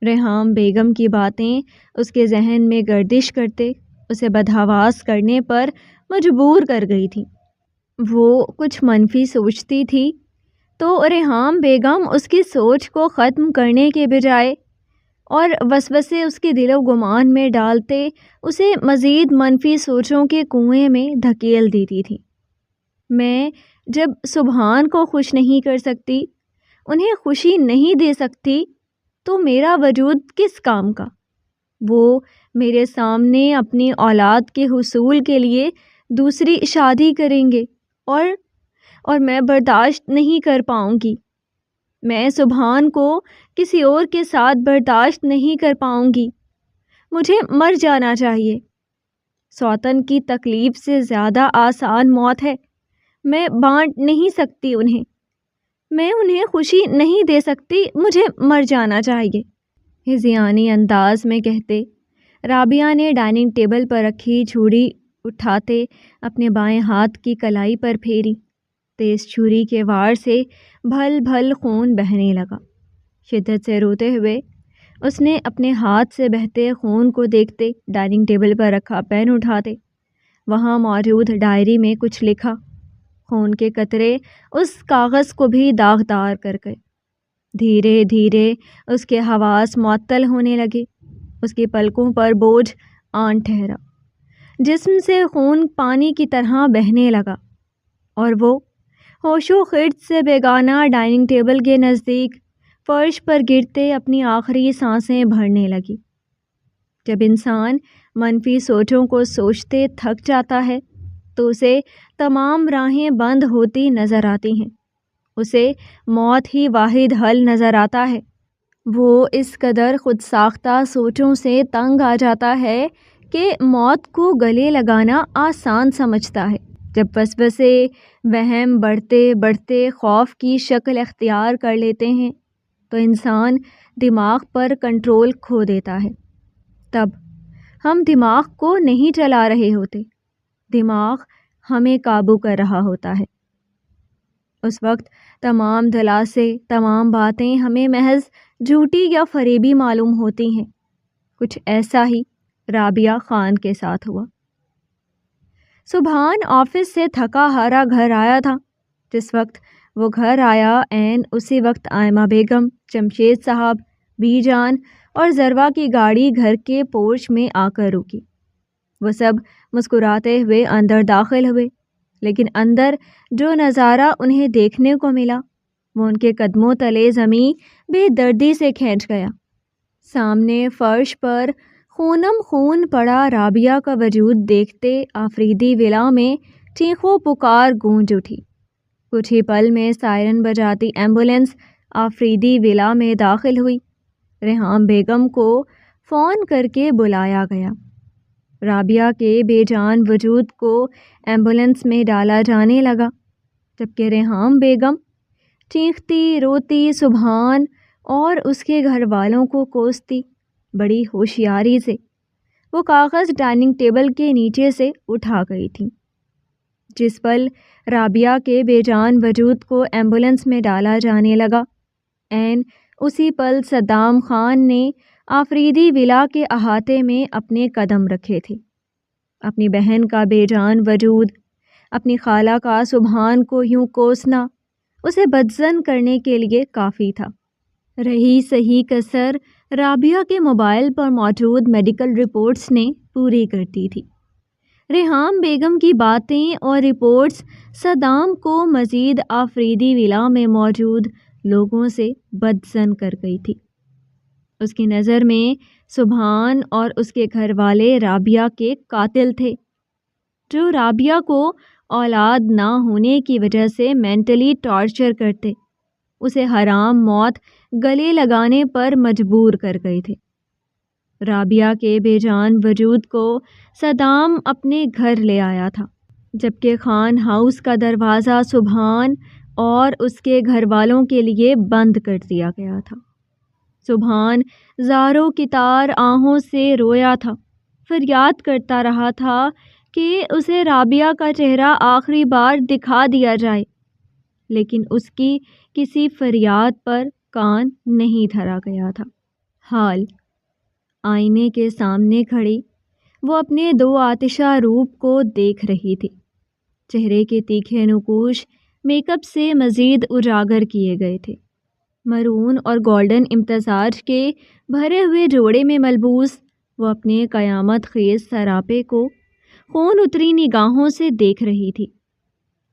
ریحام بیگم کی باتیں اس کے ذہن میں گردش کرتے اسے بدحواس کرنے پر مجبور کر گئی تھی۔ وہ کچھ منفی سوچتی تھی تو ریحام بیگم اس کی سوچ کو ختم کرنے کے بجائے اور وسوسے اس کے دل و گمان میں ڈالتے اسے مزید منفی سوچوں کے کنویں میں دھکیل دیتی تھی۔ میں جب سبحان کو خوش نہیں کر سکتی، انہیں خوشی نہیں دے سکتی، تو میرا وجود کس کام کا؟ وہ میرے سامنے اپنی اولاد کے حصول کے لیے دوسری شادی کریں گے اور میں برداشت نہیں کر پاؤں گی۔ میں سبحان کو کسی اور کے ساتھ برداشت نہیں کر پاؤں گی۔ مجھے مر جانا چاہیے۔ سوتن کی تکلیف سے زیادہ آسان موت ہے۔ میں بانٹ نہیں سکتی انہیں، میں انہیں خوشی نہیں دے سکتی، مجھے مر جانا چاہیے، ہذیانی انداز میں کہتے رابعہ نے ڈائننگ ٹیبل پر رکھی چھری اٹھاتے اپنے بائیں ہاتھ کی کلائی پر پھیری۔ تیز چھری کے وار سے بھل بھل خون بہنے لگا۔ شدت سے روتے ہوئے اس نے اپنے ہاتھ سے بہتے خون کو دیکھتے ڈائننگ ٹیبل پر رکھا پین اٹھاتے وہاں موجود ڈائری میں کچھ لکھا۔ خون کے قطرے اس کاغذ کو بھی داغدار کر گئے۔ دھیرے دھیرے اس کے حواس معطل ہونے لگے۔ اس کی پلکوں پر بوجھ آن ٹھہرا، جسم سے خون پانی کی طرح بہنے لگا، اور وہ ہوش و خرد سے بیگانہ ڈائننگ ٹیبل کے نزدیک فرش پر گرتے اپنی آخری سانسیں بھرنے لگی۔ جب انسان منفی سوچوں کو سوچتے تھک جاتا ہے تو اسے تمام راہیں بند ہوتی نظر آتی ہیں، اسے موت ہی واحد حل نظر آتا ہے۔ وہ اس قدر خود ساختہ سوچوں سے تنگ آ جاتا ہے کہ موت کو گلے لگانا آسان سمجھتا ہے۔ جب وسوسے وہم بڑھتے بڑھتے خوف کی شکل اختیار کر لیتے ہیں تو انسان دماغ پر کنٹرول کھو دیتا ہے۔ تب ہم دماغ کو نہیں چلا رہے ہوتے، دماغ ہمیں قابو کر رہا ہوتا ہے۔ اس وقت تمام دلاسے، تمام باتیں ہمیں محض جھوٹی یا فریبی معلوم ہوتی ہیں۔ کچھ ایسا ہی رابعہ خان کے ساتھ ہوا۔ سبحان آفس سے تھکا ہارا گھر آیا تھا۔ جس وقت وہ گھر آیا عین اسی وقت آئمہ بیگم، جمشید صاحب، بی جان اور ضروا کی گاڑی گھر کے پورچ میں آ کر رکی۔ وہ سب مسکراتے ہوئے اندر داخل ہوئے، لیکن اندر جو نظارہ انہیں دیکھنے کو ملا وہ ان کے قدموں تلے زمیں بے دردی سے کھینچ گیا۔ سامنے فرش پر خونم خون پڑا رابعہ کا وجود دیکھتے آفریدی ولا میں چیخ و پکار گونج اٹھی۔ کچھ ہی پل میں سائرن بجاتی ایمبولینس آفریدی ولا میں داخل ہوئی۔ ریحام بیگم کو فون کر کے بلایا گیا۔ رابعہ کے بے جان وجود کو ایمبولینس میں ڈالا جانے لگا، جبکہ ریحام بیگم چیختی روتی سبحان اور اس کے گھر والوں کو کوستی بڑی ہوشیاری سے وہ کاغذ ڈائننگ ٹیبل کے نیچے سے اٹھا گئی تھی۔ جس پل رابعہ کے بے جان وجود کو ایمبولینس میں ڈالا جانے لگا، عین اسی پل صدام خان نے آفریدی ولا کے احاطے میں اپنے قدم رکھے تھے۔ اپنی بہن کا بے جان وجود، اپنی خالہ کا سبحان کو یوں کوسنا اسے بدظن کرنے کے لیے کافی تھا۔ رہی صحیح کسر رابعہ کے موبائل پر موجود میڈیکل رپورٹس نے پوری کر دی تھی۔ ریحام بیگم کی باتیں اور رپورٹس صدام کو مزید آفریدی ولا میں موجود لوگوں سے بدظن کر گئی تھی۔ اس کی نظر میں سبحان اور اس کے گھر والے رابعہ کے قاتل تھے، جو رابعہ کو اولاد نہ ہونے کی وجہ سے مینٹلی ٹارچر کرتے، اسے حرام موت گلے لگانے پر مجبور کر گئے تھے۔ رابعہ کے بے جان وجود کو صدام اپنے گھر لے آیا تھا، جبکہ خان ہاؤس کا دروازہ سبحان اور اس کے گھر والوں کے لیے بند کر دیا گیا تھا۔ سبحان زاروں کی تار آہوں سے رویا تھا، فریاد کرتا رہا تھا کہ اسے رابعہ کا چہرہ آخری بار دکھا دیا جائے، لیکن اس کی کسی فریاد پر کان نہیں دھرا گیا تھا۔ حال آئینے کے سامنے کھڑی وہ اپنے دو آتشہ روپ کو دیکھ رہی تھی۔ چہرے کے تیکھے نقوش میک اپ سے مزید اجاگر کیے گئے تھے۔ مرون اور گولڈن امتزاج کے بھرے ہوئے جوڑے میں ملبوس وہ اپنے قیامت خیز سراپے کو خون اتری نگاہوں سے دیکھ رہی تھی۔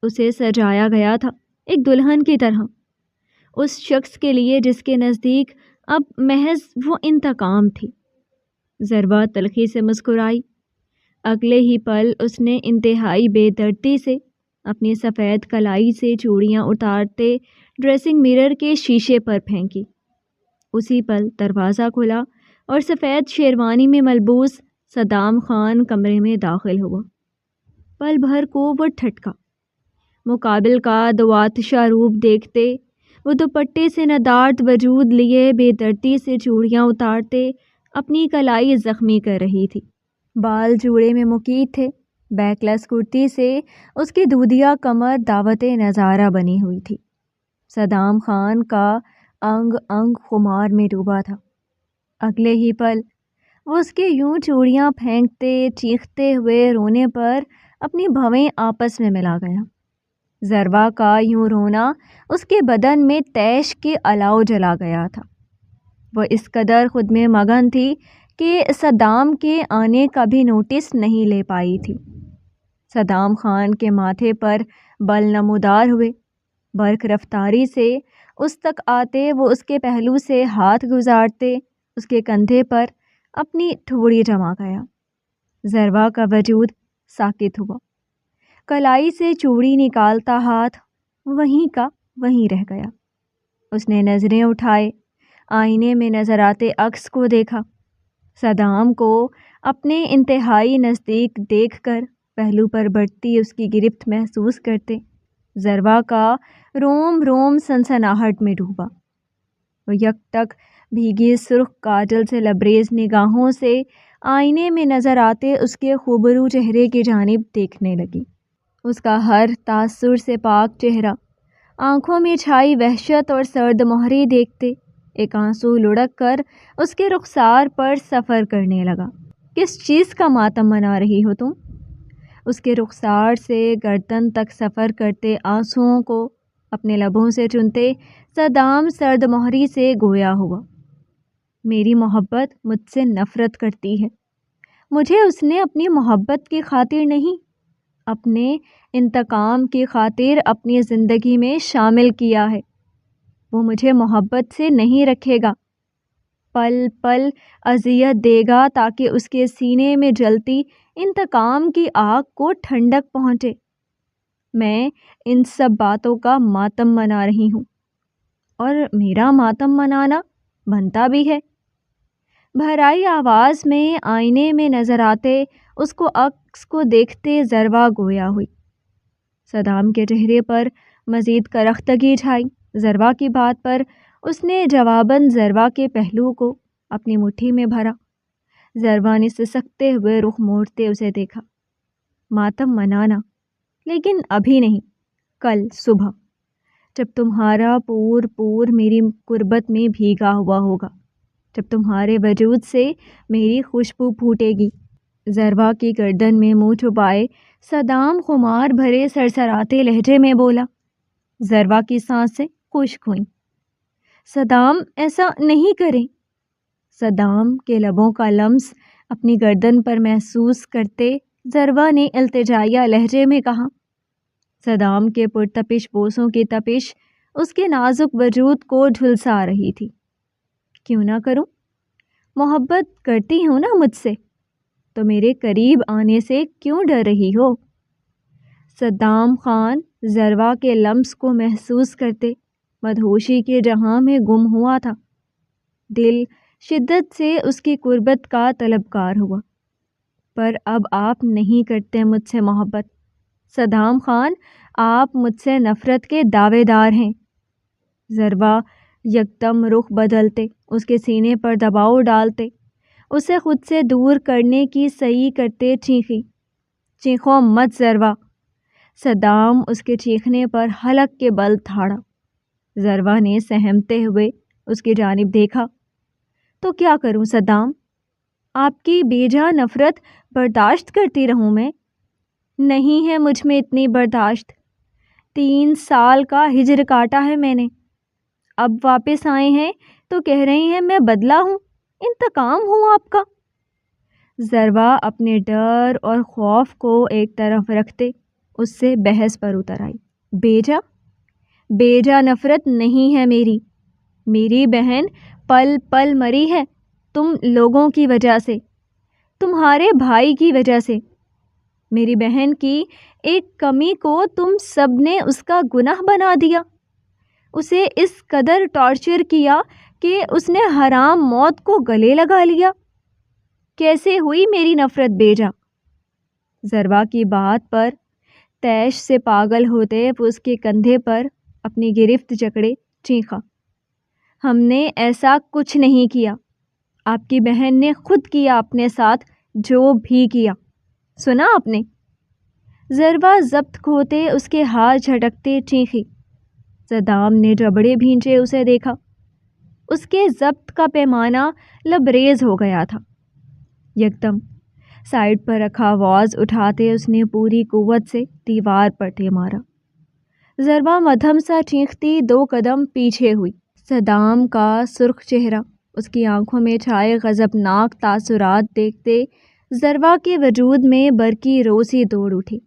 اسے سجایا گیا تھا ایک دلہن کی طرح، اس شخص کے لیے جس کے نزدیک اب محض وہ انتقام تھی۔ ضربہ تلخی سے مسکرائی۔ اگلے ہی پل اس نے انتہائی بے دردی سے اپنی سفید کلائی سے چوڑیاں اتارتے ڈریسنگ مرر کے شیشے پر پھینکی۔ اسی پل دروازہ کھلا اور سفید شیروانی میں ملبوس صدام خان کمرے میں داخل ہوا۔ پل بھر کو وہ ٹھٹکا۔ مقابل کا دوآتشہ روپ دیکھتے وہ دوپٹے سے ندارد وجود لیے بے دردی سے چوڑیاں اتارتے اپنی کلائی زخمی کر رہی تھی۔ بال جوڑے میں مقید تھے، بیک لیس کرتی سے اس کی دودھیا کمر دعوت نظارہ بنی ہوئی تھی۔ صدام خان کا انگ انگ خمار میں ڈوبا تھا۔ اگلے ہی پل وہ اس کے یوں چوڑیاں پھینکتے چیختے ہوئے رونے پر اپنی بھویں آپس میں ملا گیا۔ ضربہ کا یوں رونا اس کے بدن میں تیش کے الاؤ جلا گیا تھا۔ وہ اس قدر خود میں مگن تھی کہ صدام کے آنے کا بھی نوٹس نہیں لے پائی تھی۔ صدام خان کے ماتھے پر بل نمودار ہوئے۔ برق رفتاری سے اس تک آتے وہ اس کے پہلو سے ہاتھ گزارتے اس کے کندھے پر اپنی ٹھوڑی جما گیا۔ ضربہ کا وجود ساکت ہوا۔ کلائی سے چوڑی نکالتا ہاتھ وہیں کا وہیں رہ گیا۔ اس نے نظریں اٹھائے، آئینے میں نظر آتے عکس کو دیکھا۔ صدام کو اپنے انتہائی نزدیک دیکھ کر پہلو پر بڑھتی اس کی گرفت محسوس کرتے ضربہ کا روم روم سنسناہٹ میں ڈوبا۔ وہ یک ٹک بھیگی سرخ کاجل سے لبریز نگاہوں سے آئینے میں نظر آتے اس کے خوبرو چہرے کی جانب دیکھنے لگی۔ اس کا ہر تاثر سے پاک چہرہ، آنکھوں میں چھائی وحشت اور سرد مہری دیکھتے ایک آنسو لڑک کر اس کے رخسار پر سفر کرنے لگا۔ کس چیز کا ماتم منا رہی ہو تم؟ اس کے رخسار سے گردن تک سفر کرتے آنسوؤں کو اپنے لبوں سے چنتے صدام سرد مہری سے گویا ہوا۔ میری محبت مجھ سے نفرت کرتی ہے۔ مجھے اس نے اپنی محبت کی خاطر نہیں، اپنے انتقام کی خاطر اپنی زندگی میں شامل کیا ہے۔ وہ مجھے محبت سے نہیں رکھے گا، پل پل اذیت دے گا تاکہ اس کے سینے میں جلتی انتقام کی آگ کو ٹھنڈک پہنچے۔ میں ان سب باتوں کا ماتم منا رہی ہوں، اور میرا ماتم منانا بنتا بھی ہے۔ بھرائی آواز میں آئینے میں نظر آتے اس کو عکس کو دیکھتے ضربہ گویا ہوئی۔ صدام کے چہرے پر مزید کرختگی چھائی۔ ضربہ کی بات پر اس نے جواباً ضربہ کے پہلو کو اپنی مٹھی میں بھرا۔ ضربہ نے سسکتے ہوئے رخ موڑتے اسے دیکھا۔ ماتم منانا، لیکن ابھی نہیں، کل صبح، جب تمہارا پور میری قربت میں بھیگا ہوا ہوگا، جب تمہارے وجود سے میری خوشبو پھوٹے گی۔ ضربہ کی گردن میں منہ چھپائے صدام خمار بھرے سرسراتے لہجے میں بولا۔ ضربہ کی سانسیں خشک ہوئیں۔ صدام ایسا نہیں کریں۔ صدام کے لبوں کا لمس اپنی گردن پر محسوس کرتے ضربہ نے التجائیہ لہجے میں کہا۔ صدام کے پرتپش بوسوں کی تپش اس کے نازک وجود کو جھلسا رہی تھی۔ کیوں نہ کروں؟ محبت کرتی ہوں نا مجھ سے، تو میرے قریب آنے سے کیوں ڈر رہی ہو؟ صدام خان ضربہ کے لمس کو محسوس کرتے مدہوشی کے جہاں میں گم ہوا تھا۔ دل شدت سے اس کی قربت کا طلبگار ہوا۔ پر اب آپ نہیں کرتے مجھ سے محبت صدام خان، آپ مجھ سے نفرت کے دعوے دار ہیں۔ ضربہ یکدم رخ بدلتے اس کے سینے پر دباؤ ڈالتے اسے خود سے دور کرنے کی سعی کرتے چیخی۔ چیخو مت ضربہ۔ صدام اس کے چیخنے پر حلق کے بل تھاڑا۔ ضربہ نے سہمتے ہوئے اس کی جانب دیکھا۔ تو کیا کروں صدام؟ آپ کی بے جا نفرت برداشت کرتی رہوں میں؟ نہیں ہے مجھ میں اتنی برداشت۔ 3 سال کا ہجر کاٹا ہے میں نے۔ اب واپس آئے ہیں تو کہہ رہی ہیں میں بدلہ ہوں، انتقام ہوں آپ کا۔ ضربا اپنے ڈر اور خوف کو ایک طرف رکھتے اس سے بحث پر اتر آئی۔ بیجا نفرت نہیں ہے میری بہن پل پل مری ہے تم لوگوں کی وجہ سے، تمہارے بھائی کی وجہ سے۔ میری بہن کی ایک کمی کو تم سب نے اس کا گناہ بنا دیا، اسے اس قدر ٹارچر کیا کہ اس نے حرام موت کو گلے لگا لیا۔ کیسے ہوئی میری نفرت بیجا؟ ضربا کی بات پر تیش سے پاگل ہوتے وہ اس کے کندھے پر اپنی گرفت جکڑے چیخا، ہم نے ایسا کچھ نہیں کیا، آپ کی بہن نے خود کیا اپنے ساتھ جو بھی کیا، سنا آپ نے؟ ضربا ضبط کھوتے اس کے ہاتھ جھٹکتے چیخی۔ صدام نے جبڑے بھینچے اسے دیکھا، اس کے ضبط کا پیمانہ لبریز ہو گیا تھا۔ یکدم سائڈ پر رکھا واز اٹھاتے اس نے پوری قوت سے دیوار پر ٹے مارا۔ ضربا مدھم سا چیختی 2 قدم پیچھے ہوئی۔ صدام کا سرخ چہرہ، اس کی آنکھوں میں چھائے غضبناک تاثرات دیکھتے ضربا کے وجود میں برقی روسی دوڑ اٹھی۔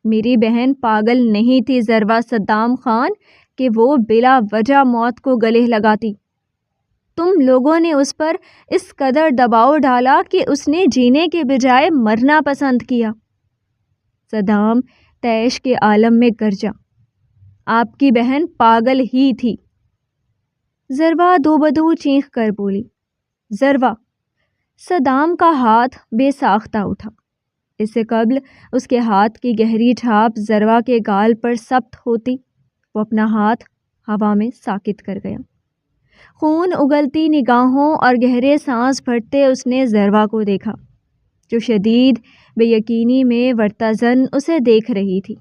میری بہن پاگل نہیں تھی ضربا صدام خان کہ وہ بلا وجہ موت کو گلے لگاتی۔ تم لوگوں نے اس پر اس قدر دباؤ ڈالا کہ اس نے جینے کے بجائے مرنا پسند کیا۔ صدام تیش کے عالم میں گرجا، آپ کی بہن پاگل ہی تھی۔ ضربا دو بدو چیخ کر بولی۔ ضربا! صدام کا ہاتھ بے ساختہ اٹھا۔ اس سے قبل اس کے ہاتھ کی گہری چھاپ ضربا کے گال پر ثبت ہوتی وہ اپنا ہاتھ ہوا میں ساکت کر گیا۔ خون اگلتی نگاہوں اور گہرے سانس بھرتے اس نے ضربا کو دیکھا جو شدید بے یقینی میں ورتاژن اسے دیکھ رہی تھی۔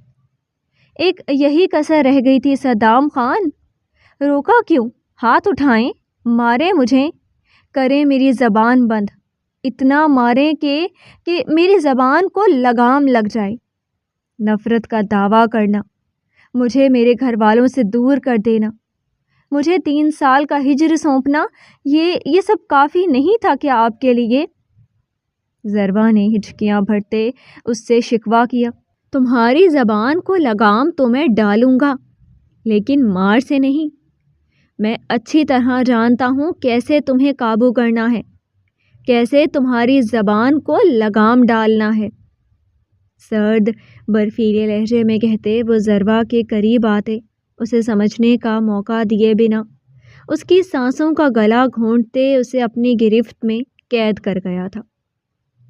ایک یہی کسر رہ گئی تھی صدام خان، روکا کیوں؟ ہاتھ اٹھائیں، ماریں مجھے، کریں میری زبان بند، اتنا ماریں کہ میری زبان کو لگام لگ جائے۔ نفرت کا دعویٰ کرنا، مجھے میرے گھر والوں سے دور کر دینا، مجھے 3 سال کا ہجر سونپنا، یہ سب کافی نہیں تھا کیا آپ کے لیے؟ ضربا نے ہچکیاں بھرتے اس سے شکوہ کیا۔ تمہاری زبان کو لگام تو میں ڈالوں گا لیکن مار سے نہیں۔ میں اچھی طرح جانتا ہوں کیسے تمہیں قابو کرنا ہے، کیسے تمہاری زبان کو لگام ڈالنا ہے۔ سرد برفیلے لہجے میں کہتے وہ ضربا کے قریب آتے اسے سمجھنے کا موقع دیے بنا اس کی سانسوں کا گلا گھونٹتے اسے اپنی گرفت میں قید کر گیا تھا۔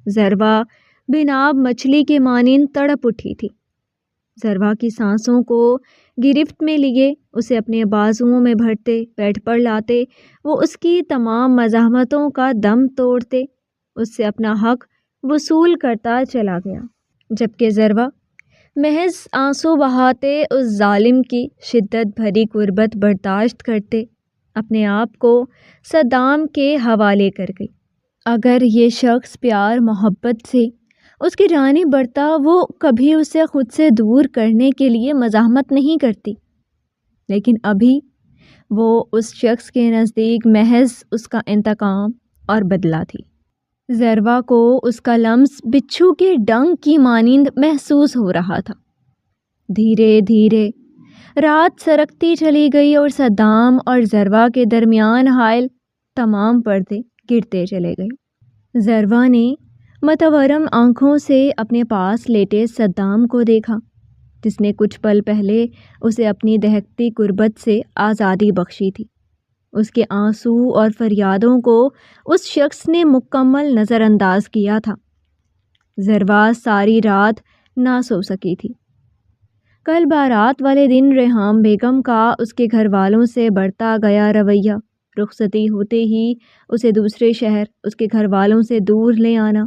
ضربا بناب مچھلی کے مانند تڑپ اٹھی تھی۔ ضربا کی سانسوں کو گرفت میں لیے اسے اپنے بازوؤں میں بھرتے پیٹ پر لاتے وہ اس کی تمام مزاحمتوں کا دم توڑتے اس سے اپنا حق وصول کرتا چلا گیا، جبکہ ضربا محض آنسو بہاتے اس ظالم کی شدت بھری غربت برداشت کرتے اپنے آپ کو صدام کے حوالے کر گئی۔ اگر یہ شخص پیار محبت سے اس کی جانب بڑھتا وہ کبھی اسے خود سے دور کرنے کے لیے مزاحمت نہیں کرتی، لیکن ابھی وہ اس شخص کے نزدیک محض اس کا انتقام اور بدلہ تھی۔ ضربا کو اس کا لمس بچھو کے ڈنگ کی مانند محسوس ہو رہا تھا۔ دھیرے دھیرے رات سرکتی چلی گئی اور صدام اور ضربا کے درمیان حائل تمام پردے گرتے چلے گئے۔ ضربا نے متورم آنکھوں سے اپنے پاس لیٹے صدام کو دیکھا جس نے کچھ پل پہلے اسے اپنی دہکتی غربت سے آزادی بخشی تھی۔ اس کے آنسو اور فریادوں کو اس شخص نے مکمل نظر انداز کیا تھا۔ ضربا ساری رات نہ سو سکی تھی۔ کل بارات والے دن ریحام بیگم کا اس کے گھر والوں سے بڑھتا گیا رویہ، رخصتی ہوتے ہی اسے دوسرے شہر اس کے گھر والوں سے دور لے آنا،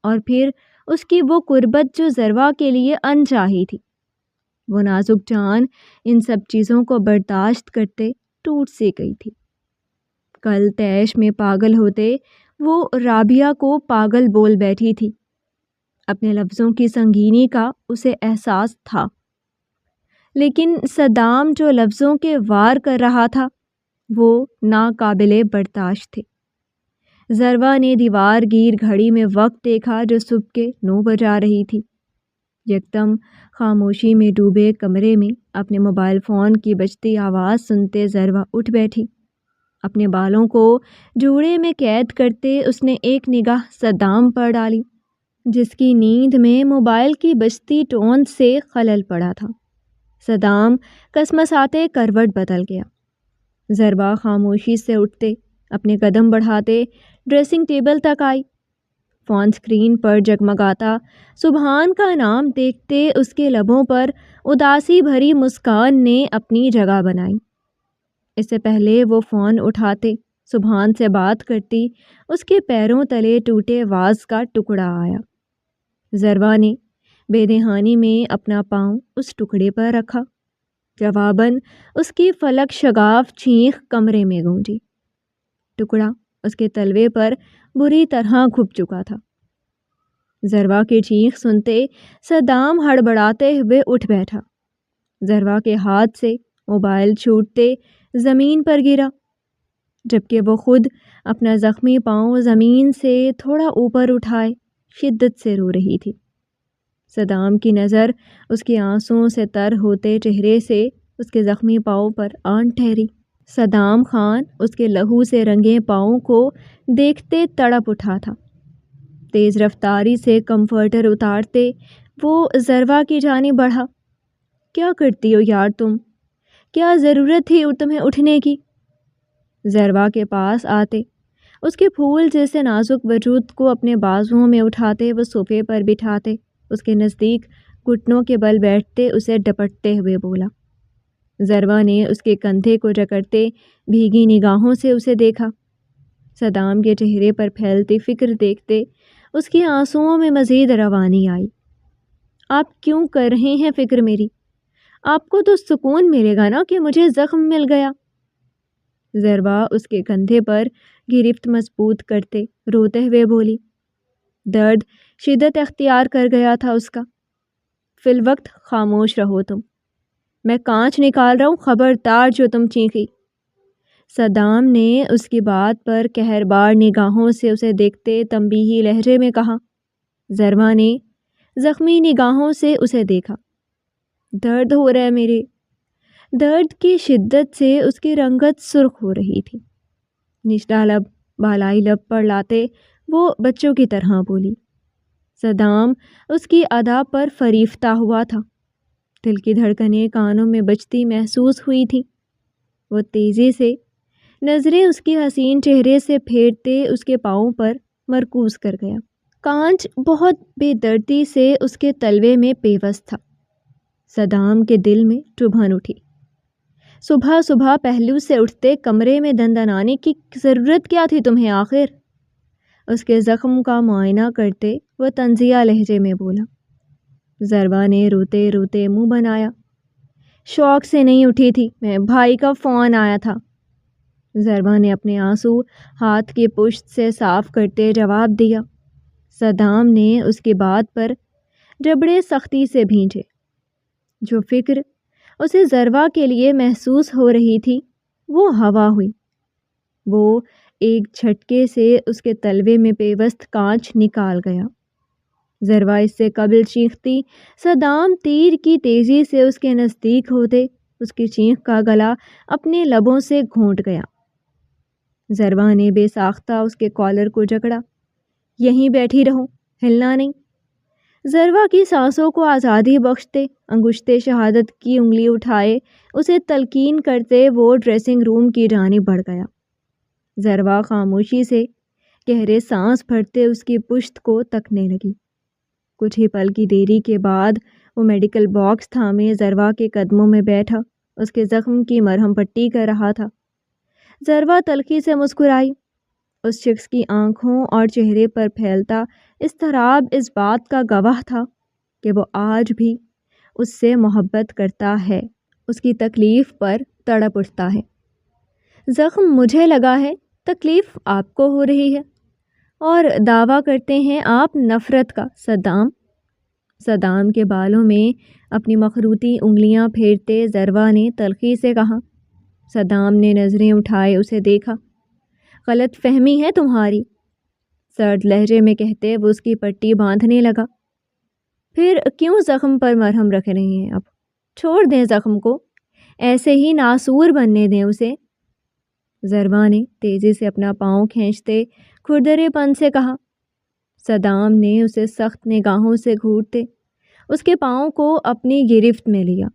اور پھر اس کی وہ قربت جو ضربا کے لیے انچاہی تھی، وہ نازک جان ان سب چیزوں کو برداشت کرتے ٹوٹ سی گئی تھی۔ کل تیش میں پاگل ہوتے وہ رابعہ کو پاگل بول بیٹھی تھی۔ اپنے لفظوں کی سنگینی کا اسے احساس تھا، لیکن صدام جو لفظوں کے وار کر رہا تھا وہ ناقابل برداشت تھے۔ ضروا نے دیوار گیر گھڑی میں وقت دیکھا جو صبح کے 9 بجا رہی تھی۔ یکدم خاموشی میں ڈوبے کمرے میں اپنے موبائل فون کی بجتی آواز سنتے ضروا اٹھ بیٹھی۔ اپنے بالوں کو جوڑے میں قید کرتے اس نے ایک نگاہ صدام پر ڈالی، جس کی نیند میں موبائل کی بجتی ٹون سے خلل پڑا تھا۔ صدام کسمساتے کروٹ بدل گیا۔ ضروا خاموشی سے اٹھتے اپنے قدم بڑھاتے ڈریسنگ ٹیبل تک آئی۔ فون اسکرین پر جگمگاتا سبحان کا نام دیکھتے اس کے لبوں پر اداسی بھری مسکان نے اپنی جگہ بنائی۔ اس سے پہلے وہ فون اٹھاتے سبحان سے بات کرتی، اس کے پیروں تلے ٹوٹے واز کا ٹکڑا آیا۔ ضروا نے بے دہانی میں اپنا پاؤں اس ٹکڑے پر رکھا۔ جواباً اس کی فلک شگاف چیخ کمرے میں گونجی۔ ٹکڑا اس کے تلوے پر بری طرح گھپ چکا تھا۔ ضروا کی چیخ سنتے صدام ہڑبڑاتے ہوئے اٹھ بیٹھا۔ ضروا کے ہاتھ سے موبائل چھوٹتے زمین پر گرا، جبکہ وہ خود اپنا زخمی پاؤں زمین سے تھوڑا اوپر اٹھائے شدت سے رو رہی تھی۔ صدام کی نظر اس کے آنسوؤں سے تر ہوتے چہرے سے اس کے زخمی پاؤں پر آن ٹھہری۔ صدام خان اس کے لہو سے رنگے پاؤں کو دیکھتے تڑپ اٹھا تھا۔ تیز رفتاری سے کمفرٹر اتارتے وہ ضروا کی جانب بڑھا۔ کیا کرتی ہو یار تم؟ کیا ضرورت تھی تمہیں اٹھنے کی؟ ضروا کے پاس آتے اس کے پھول جیسے نازک وجود کو اپنے بازوؤں میں اٹھاتے وہ صوفے پر بٹھاتے اس کے نزدیک گھٹنوں کے بل بیٹھتے اسے ڈپٹتے ہوئے بولا۔ ضروا نے اس کے کندھے کو جکڑتے بھیگی نگاہوں سے اسے دیکھا۔ صدام کے چہرے پر پھیلتی فکر دیکھتے اس کے آنسوؤں میں مزید روانی آئی۔ آپ کیوں کر رہے ہیں فکر میری؟ آپ کو تو سکون ملے گا نا کہ مجھے زخم مل گیا۔ ضروا اس کے کندھے پر گرفت مضبوط کرتے روتے ہوئے بولی۔ درد شدت اختیار کر گیا تھا اس کا۔ فی الوقت خاموش رہو تم، میں کانچ نکال رہا ہوں، خبردار جو تم چیخی۔ صدام نے اس کی بات پر قہربار نگاہوں سے اسے دیکھتے تنبیہی لہجے میں کہا۔ ضروا نے زخمی نگاہوں سے اسے دیکھا۔ درد ہو رہا ہے میرے۔ درد کی شدت سے اس کی رنگت سرخ ہو رہی تھی۔ نچلا لب بالائی لب پر لاتے وہ بچوں کی طرح بولی۔ صدام اس کی ادا پر فریفتہ ہوا تھا۔ دل کی دھڑکنیں کانوں میں بجتی محسوس ہوئی تھی۔ وہ تیزی سے نظریں اس کی حسین چہرے سے پھیرتے اس کے پاؤں پر مرکوز کر گیا۔ کانچ بہت بے دردی سے اس کے تلوے میں پیوست تھا۔ صدام کے دل میں چبھن اٹھی۔ صبح صبح پہلو سے اٹھتے کمرے میں دندنانے کی ضرورت کیا تھی تمہیں آخر؟ اس کے زخم کا معائنہ کرتے وہ طنزیہ لہجے میں بولا۔ ضروا نے روتے روتے منہ بنایا۔ شوق سے نہیں اٹھی تھی میں، بھائی کا فون آیا تھا۔ ضروا نے اپنے آنسو ہاتھ کی پشت سے صاف کرتے جواب دیا۔ صدام نے اس کی بات پر جبڑے سختی سے بھینجے۔ جو فکر اسے ضروا کے لیے محسوس ہو رہی تھی وہ ہوا ہوئی۔ وہ ایک جھٹکے سے اس کے تلوے میں پیوست کانچ نکال گیا۔ ضروا اس سے قبل چیختی، صدام تیر کی تیزی سے اس کے نزدیک ہوتے اس کی چیخ کا گلا اپنے لبوں سے گھونٹ گیا۔ ضروا نے بے ساختہ اس کے کالر کو جکڑا۔ یہیں بیٹھی رہو، ہلنا نہیں۔ ضروا کی سانسوں کو آزادی بخشتے انگشتے شہادت کی انگلی اٹھائے اسے تلقین کرتے وہ ڈریسنگ روم کی جانب بڑھ گیا۔ ضروا خاموشی سے گہرے سانس بھرتے اس کی پشت کو تکنے لگی۔ کچھ ہی پل کی دیری کے بعد وہ میڈیکل باکس تھامے ضروا کے قدموں میں بیٹھا اس کے زخم کی مرہم پٹی کر رہا تھا۔ ضروا تلخی سے مسکرائی۔ اس شخص کی آنکھوں اور چہرے پر پھیلتا اضطراب اس بات کا گواہ تھا کہ وہ آج بھی اس سے محبت کرتا ہے، اس کی تکلیف پر تڑپ اٹھتا ہے۔ زخم مجھے لگا ہے، تکلیف آپ کو ہو رہی ہے، اور دعویٰ کرتے ہیں آپ نفرت کا۔ صدام کے بالوں میں اپنی مخروطی انگلیاں پھیرتے ضروا نے تلخی سے کہا۔ صدام نے نظریں اٹھائے اسے دیکھا۔ غلط فہمی ہے تمہاری، سرد لہجے میں کہتے وہ اس کی پٹی باندھنے لگا۔ پھر کیوں زخم پر مرہم رکھ رہے ہیں؟ اب چھوڑ دیں زخم کو، ایسے ہی ناسور بننے دیں اسے۔ ضربا نے تیزی سے اپنا پاؤں کھینچتے کھردرے پن سے کہا۔ صدام نے اسے سخت نگاہوں سے گھورتے اس کے پاؤں کو اپنی گرفت میں لیا۔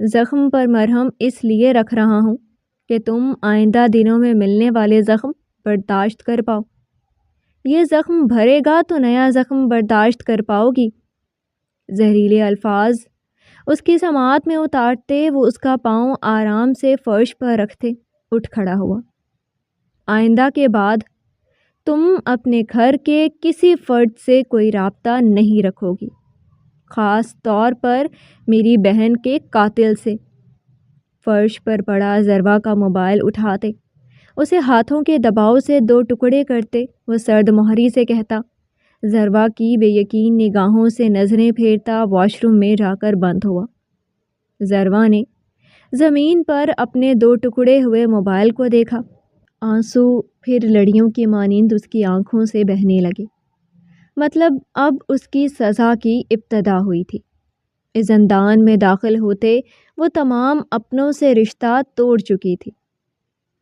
زخم پر مرہم اس لیے رکھ رہا ہوں کہ تم آئندہ دنوں میں ملنے والے زخم برداشت کر پاؤ۔ یہ زخم بھرے گا تو نیا زخم برداشت کر پاؤ گی۔ زہریلے الفاظ اس کی سماعت میں اتارتے وہ اس کا پاؤں آرام سے فرش پر رکھتے اٹھ کھڑا ہوا۔ آئندہ کے بعد تم اپنے گھر کے کسی فرد سے کوئی رابطہ نہیں رکھو گی، خاص طور پر میری بہن کے قاتل سے۔ فرش پر پڑا ضربا کا موبائل اٹھاتے اسے ہاتھوں کے دباؤ سے 2 ٹکڑے کرتے وہ سرد مہری سے کہتا۔ ضربا کی بے یقین نگاہوں سے نظریں پھیرتا واش روم میں جا کر بند ہوا۔ ضربا نے زمین پر اپنے 2 ٹکڑے ہوئے موبائل کو دیکھا۔ آنسو پھر لڑیوں کی مانند اس کی آنکھوں سے بہنے لگے۔ مطلب اب اس کی سزا کی ابتدا ہوئی تھی۔ اس زندان میں داخل ہوتے وہ تمام اپنوں سے رشتہ توڑ چکی تھی۔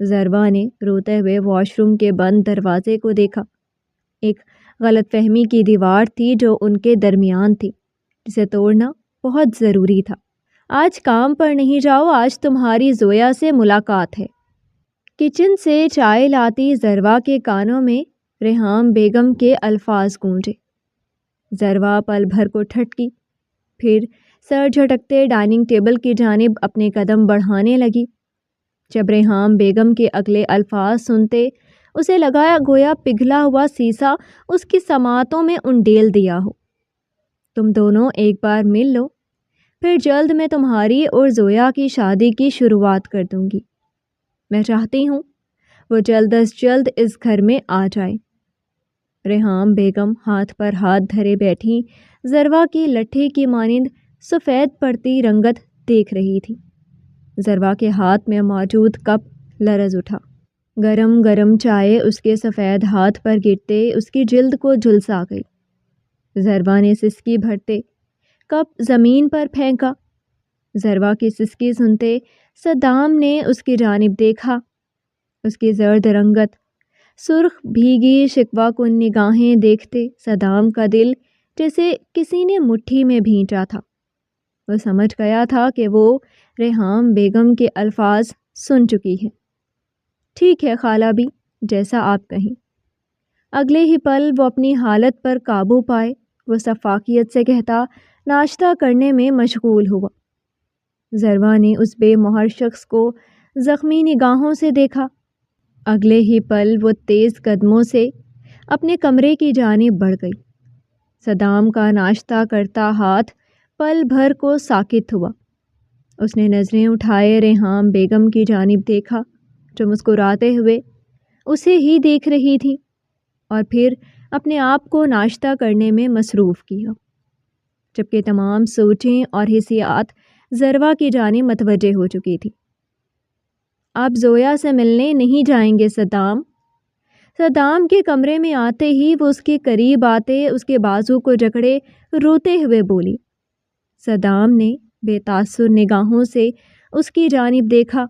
ضربا نے روتے ہوئے واش روم کے بند دروازے کو دیکھا۔ ایک غلط فہمی کی دیوار تھی جو ان کے درمیان تھی، جسے توڑنا بہت ضروری تھا۔ آج کام پر نہیں جاؤ، آج تمہاری زویا سے ملاقات ہے۔ کچن سے چائے لاتی ضربا کے کانوں میں ریحام بیگم کے الفاظ گونجے۔ ضربا پل بھر کو ٹھٹکی، پھر سر جھٹکتے ڈائننگ ٹیبل کی جانب اپنے قدم بڑھانے لگی۔ جب ریحام بیگم کے اگلے الفاظ سنتے اسے لگا گویا پگھلا ہوا سیسا اس کی سماعتوں میں انڈیل دیا ہو۔ تم دونوں ایک بار مل لو، پھر جلد میں تمہاری اور زویا کی شادی کی شروعات کر دوں گی۔ میں چاہتی ہوں وہ جلد از جلد اس گھر میں آ جائے۔ ریحام بیگم ہاتھ پر ہاتھ دھرے بیٹھی ضربا کی لٹھے کی مانند سفید پڑتی رنگت دیکھ رہی تھی۔ ضربا کے ہاتھ میں موجود کپ لرز اٹھا۔ گرم گرم چائے اس کے سفید ہاتھ پر گرتے اس کی جلد کو جھلسا گئی۔ ضربا نے سسکی بھرتے کپ زمین پر پھینکا۔ ضربا کی سسکی سنتے صدام نے اس کی جانب دیکھا۔ اس کی زرد رنگت، سرخ بھیگی شکوہ کن نگاہیں دیکھتے صدام کا دل جیسے کسی نے مٹھی میں بھینچا تھا۔ وہ سمجھ گیا تھا کہ وہ ریحام بیگم کے الفاظ سن چکی ہے۔ ٹھیک ہے خالہ بھی، جیسا آپ کہیں۔ اگلے ہی پل وہ اپنی حالت پر قابو پائے وہ شفافیت سے کہتا ناشتہ کرنے میں مشغول ہوا۔ ضربا نے اس بے مہر شخص کو زخمی نگاہوں سے دیکھا۔ اگلے ہی پل وہ تیز قدموں سے اپنے کمرے کی جانب بڑھ گئی۔ صدام کا ناشتہ کرتا ہاتھ پل بھر کو ساکت ہوا۔ اس نے نظریں اٹھائے ریحام بیگم کی جانب دیکھا جو مسکراتے ہوئے اسے ہی دیکھ رہی تھی، اور پھر اپنے آپ کو ناشتہ کرنے میں مصروف کیا، جبکہ تمام سوچیں اور حسیات ضربا کی جانب متوجہ ہو چکی تھی۔ آپ زویا سے ملنے نہیں جائیں گے صدام؟ صدام کے کمرے میں آتے ہی وہ اس کے قریب آتے اس کے بازو کو جکڑے روتے ہوئے بولی۔ صدام نے بے تاثر نگاہوں سے اس کی جانب دیکھا۔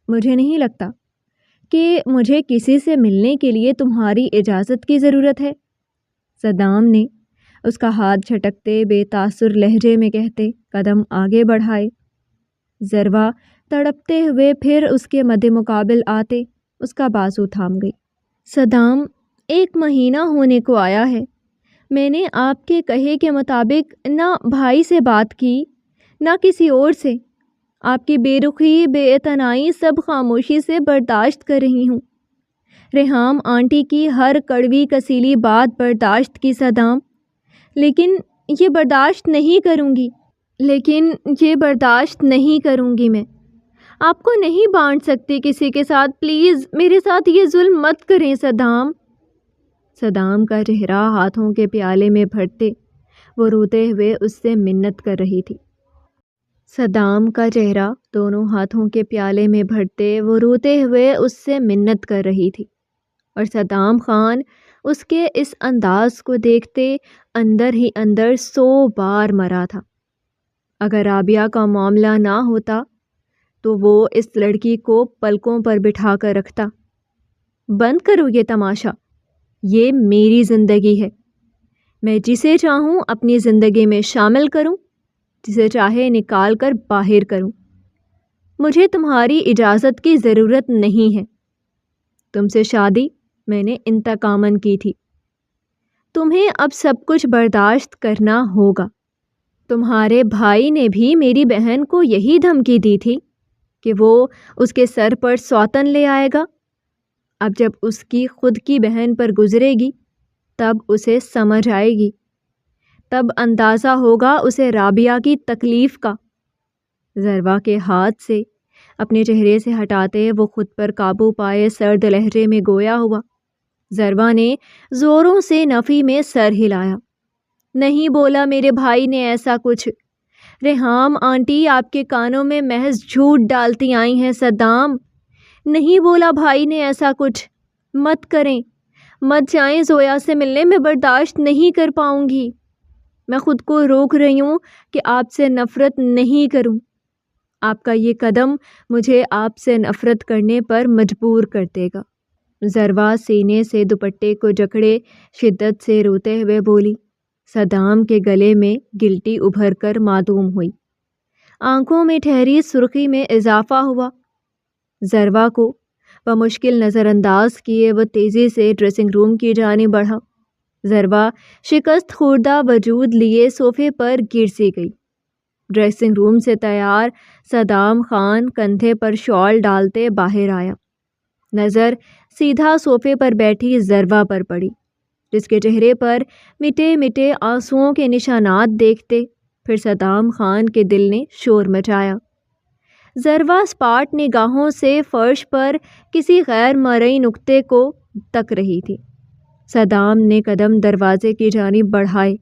مجھے نہیں لگتا کہ مجھے کسی سے ملنے کے لیے تمہاری اجازت کی ضرورت ہے، صدام نے اس کا ہاتھ جھٹکتے بے تاثر لہجے میں کہتے قدم آگے بڑھائے۔ ضربا تڑپتے ہوئے پھر اس کے مد مقابل آتے اس کا بازو تھام گئی۔ صدام، 1 مہینہ ہونے کو آیا ہے، میں نے آپ کے کہے کے مطابق نہ بھائی سے بات کی نہ کسی اور سے۔ آپ کی بے رخی بے اعتنائی سب خاموشی سے برداشت کر رہی ہوں۔ ریحام آنٹی کی ہر کڑوی کسیلی بات برداشت کی صدام، لیکن یہ برداشت نہیں کروں گی میں۔ آپ کو نہیں بانٹ سکتی کسی کے ساتھ، پلیز میرے ساتھ یہ ظلم مت کریں صدام۔ صدام کا چہرہ ہاتھوں کے پیالے میں بھرتے وہ روتے ہوئے اس سے منت کر رہی تھی۔ صدام کا چہرہ دونوں ہاتھوں کے پیالے میں بھرتے وہ روتے ہوئے اس سے منت کر رہی تھی، اور صدام خان اس کے اس انداز کو دیکھتے اندر ہی اندر 100 بار مرا تھا۔ اگر رابعہ کا معاملہ نہ ہوتا تو وہ اس لڑکی کو پلکوں پر بٹھا کر رکھتا۔ بند کرو یہ تماشا، یہ میری زندگی ہے، میں جسے چاہوں اپنی زندگی میں شامل کروں، جسے چاہے نکال کر باہر کروں، مجھے تمہاری اجازت کی ضرورت نہیں ہے۔ تم سے شادی میں نے انتقاماً کی تھی، تمہیں اب سب کچھ برداشت کرنا ہوگا۔ تمہارے بھائی نے بھی میری بہن کو یہی دھمکی دی تھی کہ وہ اس کے سر پر سوتن لے آئے گا۔ اب جب اس کی خود کی بہن پر گزرے گی تب اسے سمجھ آئے گی، تب اندازہ ہوگا اسے رابعہ کی تکلیف کا۔ ضروا کے ہاتھ سے اپنے چہرے سے ہٹاتے وہ خود پر قابو پائے سرد لہجے میں گویا ہوا۔ ضروا نے زوروں سے نفی میں سر ہلایا۔ نہیں بولا میرے بھائی نے ایسا کچھ۔ ریحام آنٹی آپ کے کانوں میں محض جھوٹ ڈالتی آئی ہیں صدام۔ نہیں بولا بھائی نے ایسا کچھ۔ مت کریں، مت جائیں زویا سے ملنے، میں برداشت نہیں کر پاؤں گی۔ میں خود کو روک رہی ہوں کہ آپ سے نفرت نہیں کروں۔ آپ کا یہ قدم مجھے آپ سے نفرت کرنے پر مجبور کر دے گا۔ ضروا سینے سے دوپٹے کو جکڑے شدت سے روتے ہوئے بولی۔ صدام کے گلے میں گلٹی ابھر کر معدوم ہوئی، آنکھوں میں ٹھہری سرخی میں اضافہ ہوا۔ ضروا کو بمشکل نظر انداز کیے وہ تیزی سے ڈریسنگ روم کی جانب بڑھا۔ ضروا شکست خوردہ وجود لیے صوفے پر گر سی گئی۔ ڈریسنگ روم سے تیار صدام خان کندھے پر شال ڈالتے باہر آیا۔ نظر سیدھا صوفے پر بیٹھی ضروا پر پڑی، جس کے چہرے پر مٹے مٹے آنسوؤں کے نشانات دیکھتے پھر صدام خان کے دل نے شور مچایا۔ ضروا اسپاٹ نگاہوں سے فرش پر کسی غیر مرئی نقطے کو تک رہی تھی۔ صدام نے قدم دروازے کی جانب بڑھائے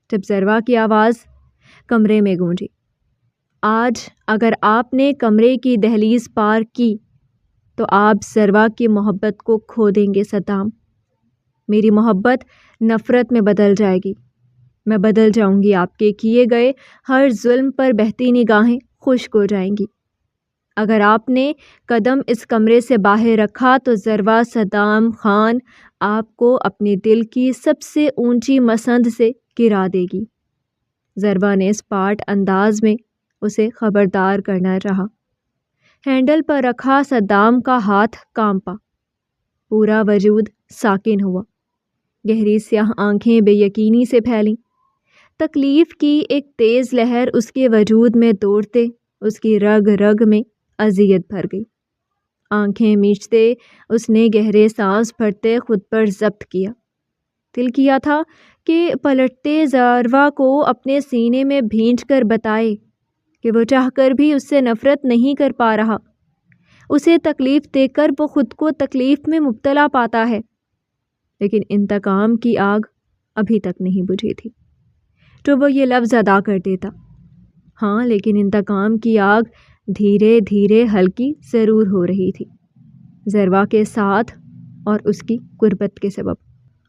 جب ضروا کی آواز کمرے میں گونجی۔ آج اگر آپ نے کمرے کی دہلیز پار کی تو آپ ضروا کی محبت کو کھو دیں گے صدام۔ میری محبت نفرت میں بدل جائے گی، میں بدل جاؤں گی، آپ کے کیے گئے ہر ظلم پر بہتی نگاہیں خشک ہو جائیں گی۔ اگر آپ نے قدم اس کمرے سے باہر رکھا تو ضروا صدام خان آپ کو اپنے دل کی سب سے اونچی مسند سے گرا دے گی۔ ضروا نے اسپاٹ انداز میں اسے خبردار کرنا چاہا۔ ہینڈل پر رکھا صدام کا ہاتھ کانپا، پورا وجود ساکن ہوا، گہری سیاہ آنکھیں بے یقینی سے پھیلیں۔ تکلیف کی ایک تیز لہر اس کے وجود میں دوڑتے اس کی رگ رگ میں اذیت بھر گئی۔ آنکھیں میچتے اس نے گہرے سانس بھرتے خود پر ضبط کیا۔ دل کیا تھا کہ پلٹتے ضروا کو اپنے سینے میں بھینچ کر بتائے کہ وہ چاہ کر بھی اس سے نفرت نہیں کر پا رہا۔ اسے تکلیف دے کر وہ خود کو تکلیف میں مبتلا پاتا ہے، لیکن انتقام کی آگ ابھی تک نہیں بجھی تھی جو وہ یہ لفظ ادا کر دیتا۔ ہاں، لیکن انتقام کی آگ دھیرے دھیرے ہلکی ضرور ہو رہی تھی، ضروا کے ساتھ اور اس کی قربت کے سبب۔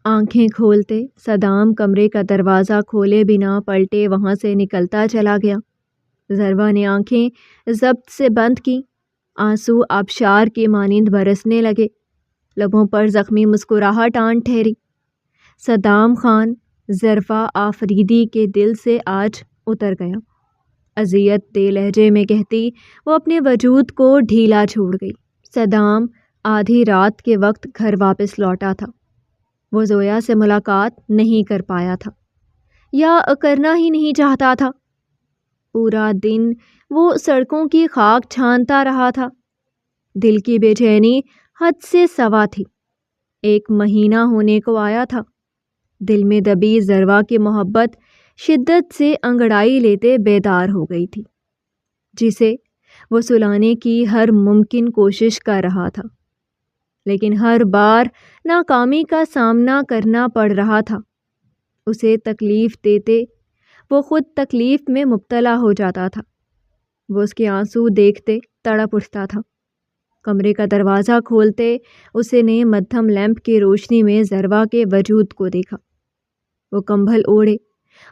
آنکھیں کھولتے صدام کمرے کا دروازہ کھولے بنا پلٹے وہاں سے نکلتا چلا گیا۔ ضروا نے آنکھیں ضبط سے بند کی، آنسو آبشار کی مانند برسنے لگے، لبوں پر زخمی مسکراہٹ آن ٹھہری۔ صدام خان ضروا آفریدی کے دل سے آج اتر گیا، اذیت دے لہجے میں کہتی وہ اپنے وجود کو ڈھیلا چھوڑ گئی۔ صدام آدھی رات کے وقت گھر واپس لوٹا تھا۔ وہ زویا سے ملاقات نہیں کر پایا تھا، یا کرنا ہی نہیں چاہتا تھا۔ پورا دن وہ سڑکوں کی خاک چھانتا رہا تھا۔ دل کی بے چینی حد سے سوا تھی۔ 1 مہینہ ہونے کو آیا تھا۔ دل میں دبی ضروا کی محبت شدت سے انگڑائی لیتے بیدار ہو گئی تھی، جسے وہ سلانے کی ہر ممکن کوشش کر رہا تھا، لیکن ہر بار ناکامی کا سامنا کرنا پڑ رہا تھا۔ اسے تکلیف دیتے وہ خود تکلیف میں مبتلا ہو جاتا تھا۔ وہ اس کے آنسو دیکھتے تڑپ اٹھتا تھا۔ کمرے کا دروازہ کھولتے اسے نے مدھم لیمپ کی روشنی میں ضروا کے وجود کو دیکھا۔ وہ کمبل اوڑھے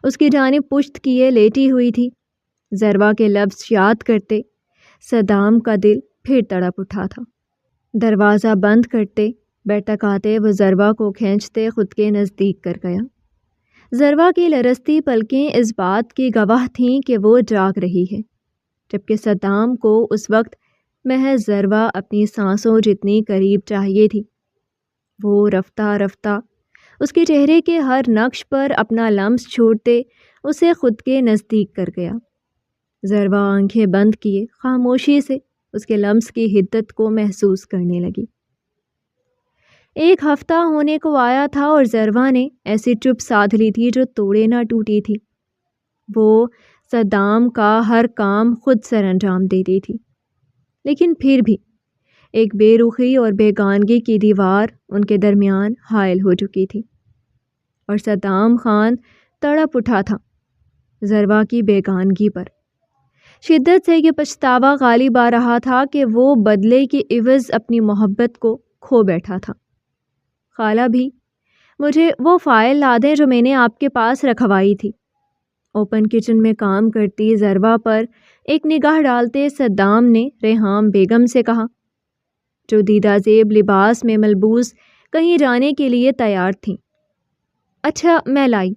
اس کی جانب پشت کیے لیٹی ہوئی تھی۔ ضروا کے لفظ یاد کرتے صدام کا دل پھر تڑپ اٹھا تھا۔ دروازہ بند کرتے بیٹھک آتے وہ ضروا کو کھینچتے خود کے نزدیک کر گیا۔ ضروا کی لرزتی پلکیں اس بات کی گواہ تھیں کہ وہ جاگ رہی ہے، جبکہ صدام کو اس وقت محض ضروا اپنی سانسوں جتنی قریب چاہیے تھی۔ وہ رفتہ رفتہ اس کے چہرے کے ہر نقش پر اپنا لمس چھوڑتے اسے خود کے نزدیک کر گیا۔ ضروا آنکھیں بند کیے خاموشی سے اس کے لمس کی حدت کو محسوس کرنے لگی۔ 1 ہفتہ ہونے کو آیا تھا اور ضروا نے ایسی چپ سادھ لی تھی جو توڑے نہ ٹوٹی تھی۔ وہ صدام کا ہر کام خود سر انجام دیتی تھی، لیکن پھر بھی ایک بے رخی اور بیگانگی کی دیوار ان کے درمیان حائل ہو چکی تھی، اور صدام خان تڑپ اٹھا تھا ضروا کی بیگانگی پر۔ شدت سے یہ پچھتاوا غالب آ رہا تھا کہ وہ بدلے کے عوض اپنی محبت کو کھو بیٹھا تھا۔ خالہ بھی، مجھے وہ فائل لا دیں جو میں نے آپ کے پاس رکھوائی تھی۔ اوپن کچن میں کام کرتی ضروا پر ایک نگاہ ڈالتے صدام نے ریحام بیگم سے کہا، جو دیدہ زیب لباس میں ملبوس کہیں جانے کے لیے تیار تھیں۔ اچھا، میں لائی،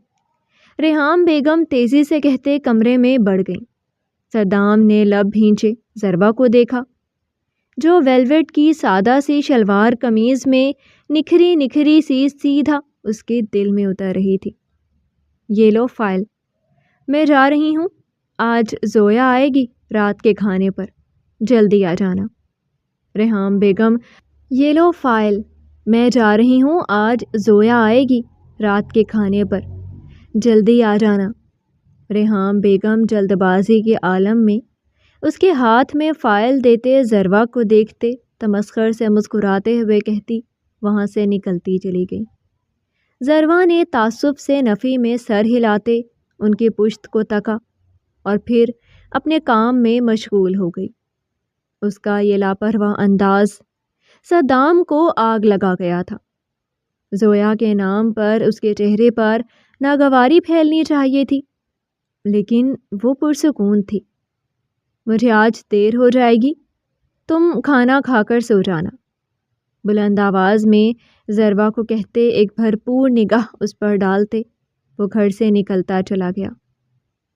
ریحام بیگم تیزی سے کہتے کمرے میں بڑھ گئیں۔ صدام نے لب بھینچے ضروا کو دیکھا، جو ویلویٹ کی سادہ سی شلوار قمیض میں نکھری نکھری سی سیدھا اس کے دل میں اتر رہی تھی۔ یہ لو فائل، میں جا رہی ہوں، آج زویا آئے گی رات کے کھانے پر، جلدی آ جانا۔ ریحام بیگم، یہ لو فائل، میں جا رہی ہوں، آج زویا آئے گی رات کے کھانے پر، جلدی آ جانا۔ ریحام بیگم جلد بازی کے عالم میں اس کے ہاتھ میں فائل دیتے ضروا کو دیکھتے تمسخر سے مسکراتے ہوئے کہتی وہاں سے نکلتی چلی گئی۔ ضروا نے تعصب سے نفی میں سر ہلاتے ان کی پشت کو تکا اور پھر اپنے کام میں مشغول ہو گئی۔ اس کا یہ لاپرواہ انداز صدام کو آگ لگا گیا تھا۔ زویا کے نام پر اس کے چہرے پر ناگواری پھیلنی چاہیے تھی، لیکن وہ پرسکون تھی۔ مجھے آج دیر ہو جائے گی، تم کھانا کھا کر سو جانا، بلند آواز میں ضروا کو کہتے ایک بھرپور نگاہ اس پر ڈالتے وہ گھر سے نکلتا چلا گیا۔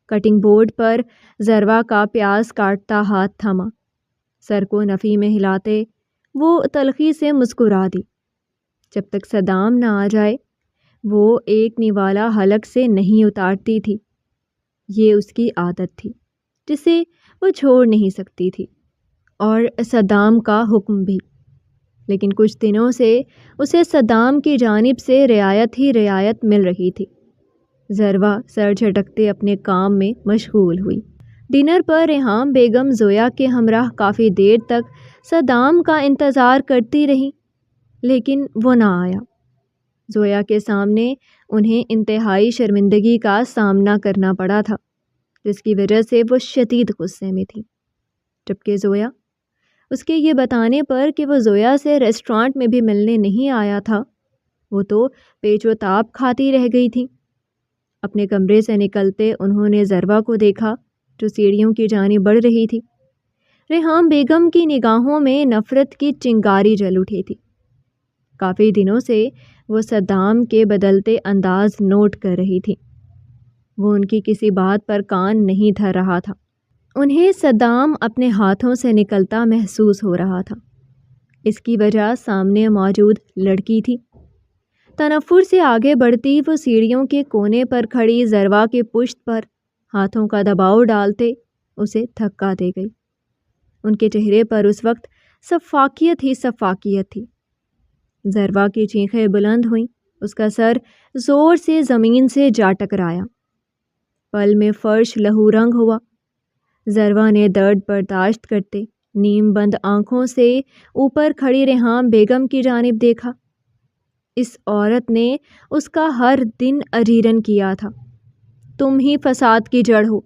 کٹنگ بورڈ پر ضروا کا پیاز کاٹتا ہاتھ تھما، سر کو نفی میں ہلاتے وہ تلخی سے مسکرا دی۔ جب تک صدام نہ آ جائے وہ ایک نوالا حلق سے نہیں اتارتی تھی۔ یہ اس کی عادت تھی جسے وہ چھوڑ نہیں سکتی تھی، اور صدام کا حکم بھی۔ لیکن کچھ دنوں سے اسے صدام کی جانب سے رعایت ہی رعایت مل رہی تھی۔ ضروا سر جھٹکتے اپنے کام میں مشغول ہوئی۔ ڈنر پر ریحام بیگم زویا کے ہمراہ کافی دیر تک صدام کا انتظار کرتی رہی، لیکن وہ نہ آیا۔ زویا کے سامنے انہیں انتہائی شرمندگی کا سامنا کرنا پڑا تھا، جس کی وجہ سے وہ شدید غصے میں تھی، جبکہ زویا اس کے یہ بتانے پر کہ وہ زویا سے ریسٹورانٹ میں بھی ملنے نہیں آیا تھا، وہ تو پیچ و تاب کھاتی رہ گئی تھی۔ اپنے کمرے سے نکلتے انہوں نے ضروا کو دیکھا جو سیڑھیوں کی جانب بڑھ رہی تھی۔ ریحام بیگم کی نگاہوں میں نفرت کی چنگاری جل اٹھی تھی۔ کافی دنوں سے وہ صدام کے بدلتے انداز نوٹ کر رہی تھی۔ وہ ان کی کسی بات پر کان نہیں دھر رہا تھا۔ انہیں صدام اپنے ہاتھوں سے نکلتا محسوس ہو رہا تھا۔ اس کی وجہ سامنے موجود لڑکی تھی۔ تنفر سے آگے بڑھتی وہ سیڑھیوں کے کونے پر کھڑی ضروا کے پشت پر ہاتھوں کا دباؤ ڈالتے اسے دھکا دے گئی۔ ان کے چہرے پر اس وقت سفاکیت ہی سفاکیت تھی۔ ضروا کی چیخیں بلند ہوئیں، اس کا سر زور سے زمین سے جا ٹکرایا، پل میں فرش لہو رنگ ہوا۔ ضروا نے درد برداشت کرتے نیم بند آنکھوں سے اوپر کھڑی ریحام بیگم کی جانب دیکھا۔ اس عورت نے اس کا ہر دن اجیرن کیا تھا۔ تم ہی فساد کی جڑ ہو،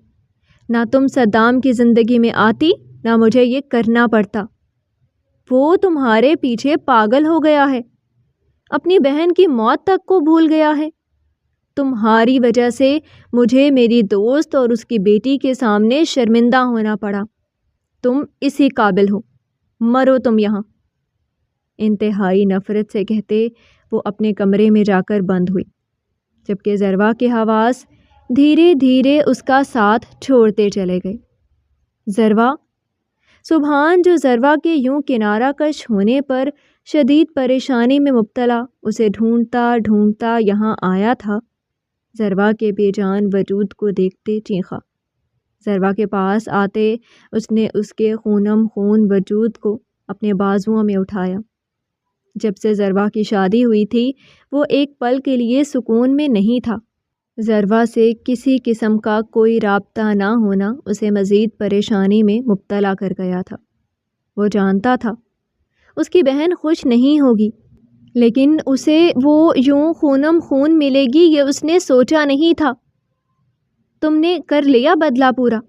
نہ تم صدام کی زندگی میں آتی نہ مجھے یہ کرنا پڑتا۔ وہ تمہارے پیچھے پاگل ہو گیا ہے، اپنی بہن کی موت تک کو بھول گیا ہے۔ تمہاری وجہ سے مجھے میری دوست اور اس کی بیٹی کے سامنے شرمندہ ہونا پڑا۔ تم اسی قابل ہو، مرو تم یہاں۔ انتہائی نفرت سے کہتے وہ اپنے کمرے میں جا کر بند ہوئی، جبکہ ضروا کے حواس دھیرے دھیرے اس کا ساتھ چھوڑتے چلے گئے۔ ضروا، سبحان جو ضروا کے یوں کنارہ کش ہونے پر شدید پریشانی میں مبتلا اسے ڈھونڈتا ڈھونڈتا یہاں آیا تھا، ضروا کے بے جان وجود کو دیکھتے چیخا۔ ضروا کے پاس آتے اس نے اس کے خونم خون وجود کو اپنے بازوؤں میں اٹھایا۔ جب سے ضروا کی شادی ہوئی تھی وہ ایک پل کے لیے سکون میں نہیں تھا۔ ضروا سے کسی قسم کا کوئی رابطہ نہ ہونا اسے مزید پریشانی میں مبتلا کر گیا تھا۔ وہ جانتا تھا اس کی بہن خوش نہیں ہوگی، لیکن اسے وہ یوں خونم خون ملے گی یہ اس نے سوچا نہیں تھا۔ تم نے کر لیا بدلہ پورا،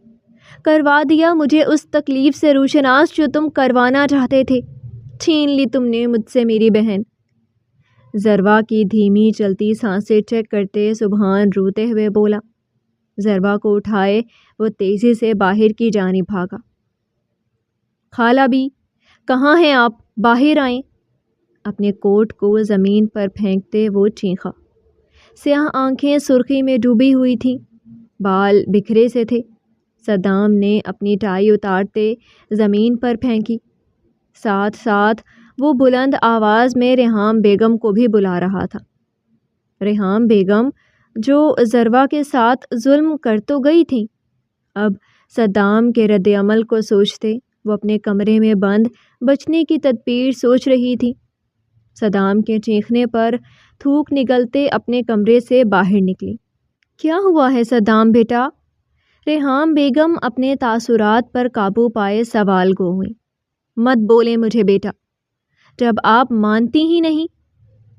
کروا دیا مجھے اس تکلیف سے روشناس جو تم کروانا چاہتے تھے، چھین لی تم نے مجھ سے میری بہن۔ ضروا کی دھیمی چلتی سانسیں چیک کرتے سبحان روتے ہوئے بولا۔ ضروا کو اٹھائے وہ تیزی سے باہر کی جانب بھاگا۔ خالہ بھی، کہاں ہیں آپ؟ باہر آئیں۔ اپنے کوٹ کو زمین پر پھینکتے وہ چیخا۔ سیاہ آنکھیں سرخی میں ڈوبی ہوئی تھیں، بال بکھرے سے تھے۔ صدام نے اپنی ٹائی اتارتے زمین پر پھینکی، ساتھ ساتھ وہ بلند آواز میں ریحام بیگم کو بھی بلا رہا تھا۔ ریحام بیگم جو ضروا کے ساتھ ظلم کر تو گئی تھیں، اب صدام کے رد عمل کو سوچتے وہ اپنے کمرے میں بند بچنے کی تدبیر سوچ رہی تھی۔ صدام کے چیخنے پر تھوک نگلتے اپنے کمرے سے باہر نکلی۔ کیا ہوا ہے صدام بیٹا؟ ریحام بیگم اپنے تاثرات پر قابو پائے سوال گو ہوئی۔ مت بولیں مجھے بیٹا، جب آپ مانتی ہی نہیں۔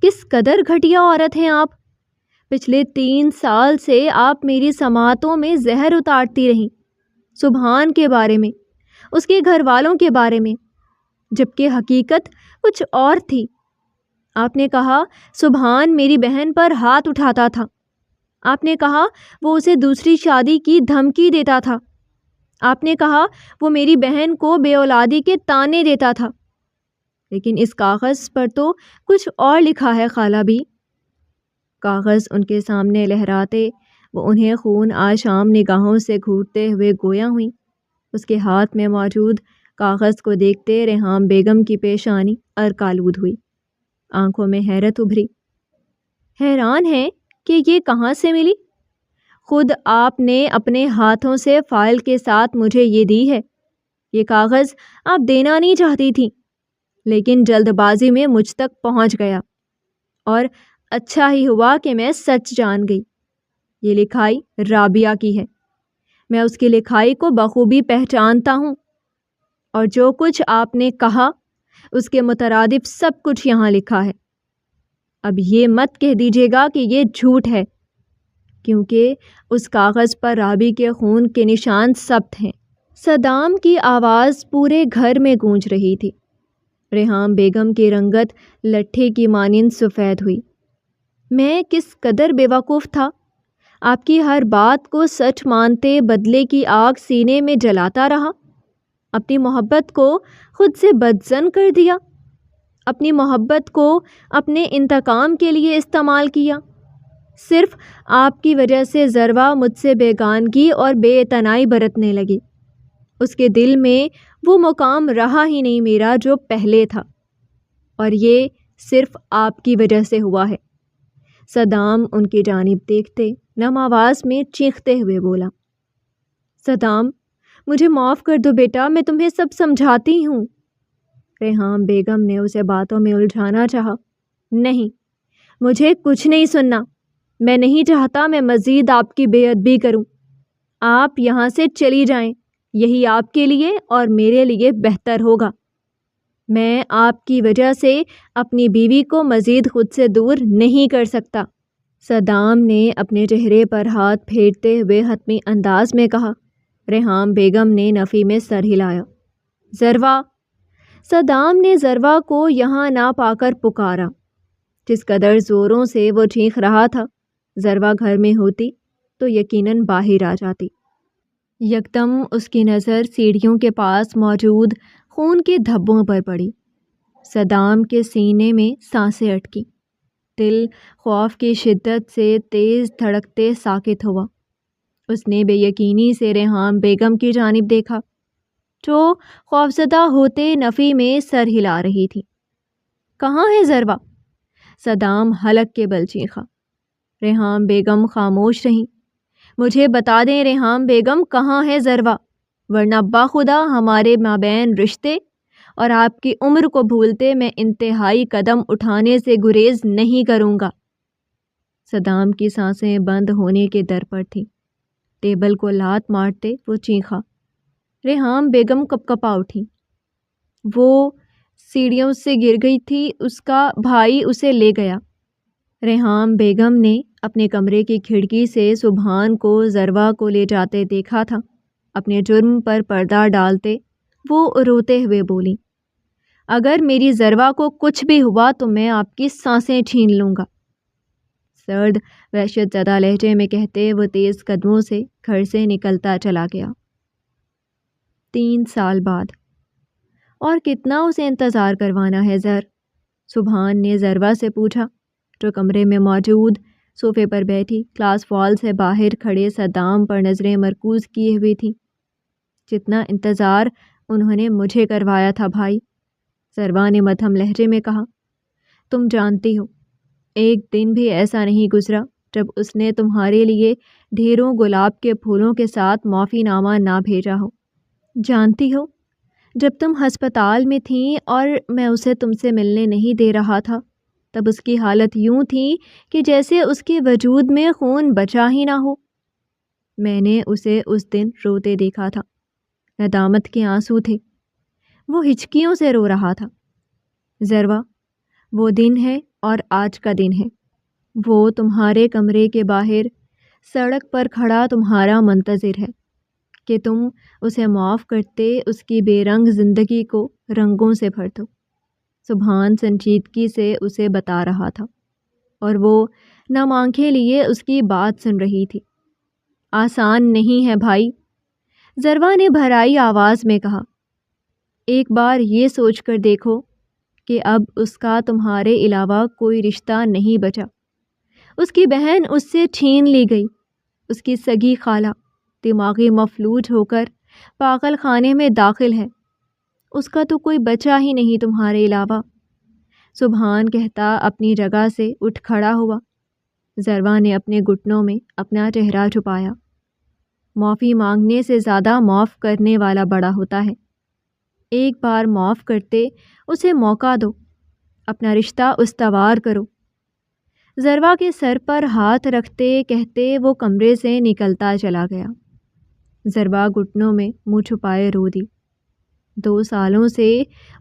کس قدر گھٹیا عورت ہیں آپ۔ پچھلے 3 سال سے آپ میری سماعتوں میں زہر اتارتی رہیں، سبحان کے بارے میں، اس کے گھر والوں کے بارے میں، جبکہ حقیقت کچھ اور تھی۔ آپ نے کہا سبحان میری بہن پر ہاتھ اٹھاتا تھا، آپ نے کہا وہ اسے دوسری شادی کی دھمکی دیتا تھا، آپ نے کہا وہ میری بہن کو بے اولادی کے طعنے دیتا تھا، لیکن اس کاغذ پر تو کچھ اور لکھا ہے خالہ بھی۔ کاغذ ان کے سامنے لہراتے وہ انہیں خون آشام نگاہوں سے گھورتے ہوئے گویا ہوئیں۔ اس کے ہاتھ میں موجود کاغذ کو دیکھتے ریحام بیگم کی پیشانی ارکالود ہوئی، آنکھوں میں حیرت ابھری۔ حیران ہیں کہ یہ کہاں سے ملی؟ خود آپ نے اپنے ہاتھوں سے فائل کے ساتھ مجھے یہ دی ہے۔ یہ کاغذ آپ دینا نہیں چاہتی تھی، لیکن جلد بازی میں مجھ تک پہنچ گیا، اور اچھا ہی ہوا کہ میں سچ جان گئی۔ یہ لکھائی رابعہ کی ہے، میں اس کی لکھائی کو بخوبی پہچانتا ہوں، اور جو کچھ آپ نے کہا اس کے مترادف سب کچھ یہاں لکھا ہے۔ اب یہ مت کہہ دیجیے گا کہ یہ جھوٹ ہے، کیونکہ اس کاغذ پر رابی کے خون کے نشان ثبت ہیں۔ صدام کی آواز پورے گھر میں گونج رہی تھی۔ ریحام بیگم کی رنگت لٹھے کی مانند سفید ہوئی۔ میں کس قدر بے وقوف تھا، آپ کی ہر بات کو سچ مانتے بدلے کی آگ سینے میں جلاتا رہا، اپنی محبت کو خود سے بدظن کر دیا، اپنی محبت کو اپنے انتقام کے لیے استعمال کیا۔ صرف آپ کی وجہ سے ضروا مجھ سے بیگانگی اور بے اعتنائی برتنے لگی۔ اس کے دل میں وہ مقام رہا ہی نہیں میرا جو پہلے تھا، اور یہ صرف آپ کی وجہ سے ہوا ہے۔ صدام ان کی جانب دیکھتے نم آواز میں چیختے ہوئے بولا۔ صدام، مجھے معاف کر دو بیٹا، میں تمہیں سب سمجھاتی ہوں۔ ریحام بیگم نے اسے باتوں میں الجھانا چاہا۔ نہیں، مجھے کچھ نہیں سننا، میں نہیں چاہتا میں مزید آپ کی بے ادبی کروں۔ آپ یہاں سے چلی جائیں، یہی آپ کے لیے اور میرے لیے بہتر ہوگا۔ میں آپ کی وجہ سے اپنی بیوی کو مزید خود سے دور نہیں کر سکتا۔ صدام نے اپنے چہرے پر ہاتھ پھیرتے ہوئے حتمی انداز میں کہا۔ ریحام بیگم نے نفی میں سر ہلایا۔ ذروا! صدام نے ذروا کو یہاں نہ پا کر پکارا۔ جس قدر زوروں سے وہ چیخ رہا تھا، ذروا گھر میں ہوتی تو یقیناً باہر آ جاتی۔ یکدم اس کی نظر سیڑھیوں کے پاس موجود خون کے دھبوں پر پڑی۔ صدام کے سینے میں سانسیں اٹکی۔ دل خوف کی شدت سے تیز دھڑکتے ساکت ہوا۔ اس نے بے یقینی سے ریحام بیگم کی جانب دیکھا، جو خوفزدہ ہوتے نفی میں سر ہلا رہی تھی۔ کہاں ہے ذروا؟ صدام حلق کے بل چیخا۔ ریحام بیگم خاموش رہیں۔ مجھے بتا دیں ریحام بیگم، کہاں ہے ذروا؟ ورنہ باخدا ہمارے مابین رشتے اور آپ کی عمر کو بھولتے میں انتہائی قدم اٹھانے سے گریز نہیں کروں گا۔ صدام کی سانسیں بند ہونے کے در پر تھیں۔ ٹیبل کو لات مارتے وہ چیخا۔ ریحام بیگم کپکپا اٹھی۔ وہ سیڑھیوں سے گر گئی تھی، اس کا بھائی اسے لے گیا۔ ریحام بیگم نے اپنے کمرے کی کھڑکی سے سبحان کو ذروا کو لے جاتے دیکھا تھا۔ اپنے جرم پر پردہ ڈالتے وہ روتے ہوئے بولی، اگر میری ذروا کو کچھ بھی ہوا تو میں آپ کی سانسیں چھین لوں گا۔ سرد وحشت زدہ لہجے میں کہتے وہ تیز قدموں سے گھر سے نکلتا چلا گیا۔ 3 سال بعد۔ اور کتنا اسے انتظار کروانا ہے زر؟ سبحان نے ذروا سے پوچھا، جو کمرے میں موجود صوفے پر بیٹھی کلاس وال سے باہر کھڑے صدام پر نظریں مرکوز کیے ہوئی تھی۔ جتنا انتظار انہوں نے مجھے کروایا تھا بھائی، ذروا نے مدھم لہجے میں کہا۔ تم جانتی ہو، ایک دن بھی ایسا نہیں گزرا جب اس نے تمہارے لیے ڈھیروں گلاب کے پھولوں کے ساتھ معافی نامہ نہ بھیجا ہو۔ جانتی ہو، جب تم ہسپتال میں تھیں اور میں اسے تم سے ملنے نہیں دے رہا تھا، تب اس کی حالت یوں تھی کہ جیسے اس کے وجود میں خون بچا ہی نہ ہو۔ میں نے اسے اس دن روتے دیکھا تھا، ندامت کے آنسو تھے، وہ ہچکیوں سے رو رہا تھا۔ ذروا، وہ دن ہے اور آج کا دن ہے۔ وہ تمہارے کمرے کے باہر سڑک پر کھڑا تمہارا منتظر ہے کہ تم اسے معاف کرتے اس کی بے رنگ زندگی کو رنگوں سے بھر دو۔ سبحان سنجیدگی سے اسے بتا رہا تھا، اور وہ نم آنکھیں لیے اس کی بات سن رہی تھی۔ آسان نہیں ہے بھائی، ذروا نے بھرائی آواز میں کہا۔ ایک بار یہ سوچ کر دیکھو کہ اب اس کا تمہارے علاوہ کوئی رشتہ نہیں بچا۔ اس کی بہن اس سے چھین لی گئی، اس کی سگی خالہ دماغی مفلوج ہو کر پاگل خانے میں داخل ہے، اس کا تو کوئی بچا ہی نہیں تمہارے علاوہ۔ سبحان کہتا اپنی جگہ سے اٹھ کھڑا ہوا۔ ذروا نے اپنے گھٹنوں میں اپنا چہرہ چھپایا۔ معافی مانگنے سے زیادہ معاف کرنے والا بڑا ہوتا ہے۔ ایک بار معاف کرتے اسے موقع دو، اپنا رشتہ استوار کرو۔ ذروا کے سر پر ہاتھ رکھتے کہتے وہ کمرے سے نکلتا چلا گیا۔ ذروا گھٹنوں میں منہ چھپائے رو دی۔ 2 سالوں سے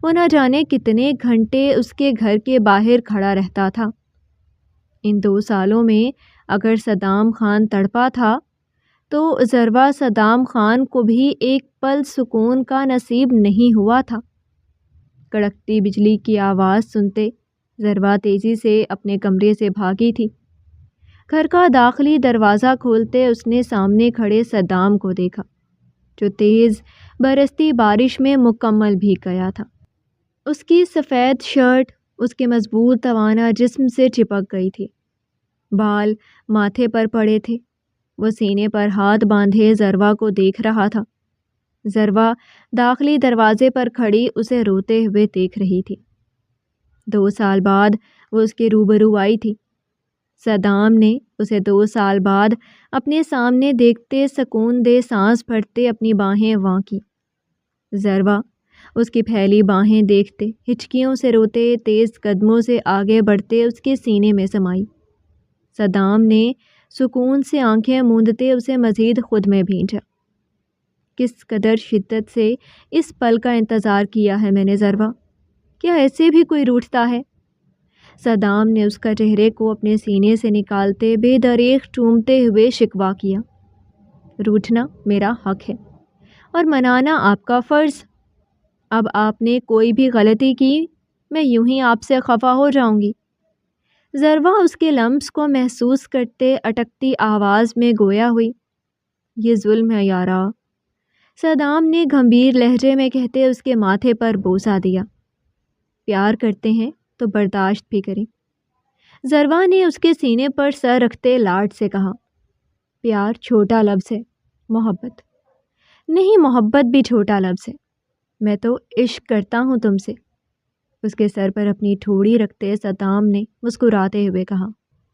وہ نہ جانے کتنے گھنٹے اس کے گھر کے باہر کھڑا رہتا تھا۔ ان 2 سالوں میں اگر صدام خان تڑپا تھا تو ذروا صدام خان کو بھی ایک پل سکون کا نصیب نہیں ہوا تھا۔ کڑکتی بجلی کی آواز سنتے ذروا تیزی سے اپنے کمرے سے بھاگی تھی۔ گھر کا داخلی دروازہ کھولتے اس نے سامنے کھڑے صدام کو دیکھا، جو تیز برستی بارش میں مکمل بھیگ گیا تھا۔ اس کی سفید شرٹ اس کے مضبوط توانا جسم سے چپک گئی تھی۔ بال ماتھے پر پڑے تھے۔ وہ سینے پر ہاتھ باندھے ذروا کو دیکھ رہا تھا۔ ذروا داخلی دروازے پر کھڑی اسے روتے ہوئے دیکھ رہی تھی۔ 2 سال بعد وہ اس کے روبرو آئی تھی۔ صدام نے اسے 2 سال بعد اپنے سامنے دیکھتے سکون دے سانس بھرتے اپنی باہیں واں کی۔ ذروا اس کی پھیلی باہیں دیکھتے ہچکیوں سے روتے تیز قدموں سے آگے بڑھتے اس کے سینے میں سمائی۔ صدام نے سکون سے آنکھیں موندتے اسے مزید خود میں بھینچا۔ کس قدر شدت سے اس پل کا انتظار کیا ہے میں نے ذروا، کیا ایسے بھی کوئی روٹھتا ہے؟ صدام نے اس کا چہرے کو اپنے سینے سے نکالتے بے دریغ چومتے ہوئے شکوہ کیا۔ روٹھنا میرا حق ہے، اور منانا آپ کا فرض۔ اب آپ نے کوئی بھی غلطی کی میں یوں ہی آپ سے خفا ہو جاؤں گی۔ ضروا اس کے لمس کو محسوس کرتے اٹکتی آواز میں گویا ہوئی۔ یہ ظلم ہے یارا، صدام نے گھمبیر لہجے میں کہتے اس کے ماتھے پر بوسہ دیا۔ پیار کرتے ہیں تو برداشت بھی کریں۔ ضروا نے اس کے سینے پر سر رکھتے لاڈ سے کہا، پیار چھوٹا لفظ ہے، محبت نہیں، محبت بھی چھوٹا لفظ ہے۔ میں تو عشق کرتا ہوں تم سے۔ اس کے سر پر اپنی ٹھوڑی رکھتے صدام نے مسکراتے ہوئے کہا۔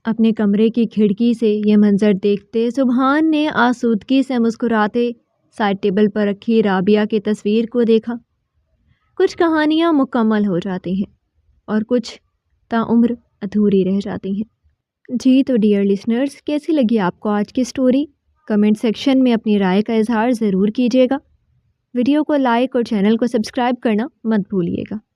اپنے کمرے کی کھڑکی سے یہ منظر دیکھتے سبحان نے آسودگی سے مسکراتے سائڈ ٹیبل پر رکھی رابعہ کی تصویر کو دیکھا۔ کچھ کہانیاں مکمل ہو جاتی ہیں اور کچھ تاعمر ادھوری رہ جاتی ہیں۔ جی تو ڈیئر لسنرز، کیسی لگی آپ کو آج کی سٹوری؟ کمنٹ سیکشن میں اپنی رائے کا اظہار ضرور کیجیے گا۔ ویڈیو کو لائک اور چینل کو سبسکرائب کرنا مت بھولیے گا۔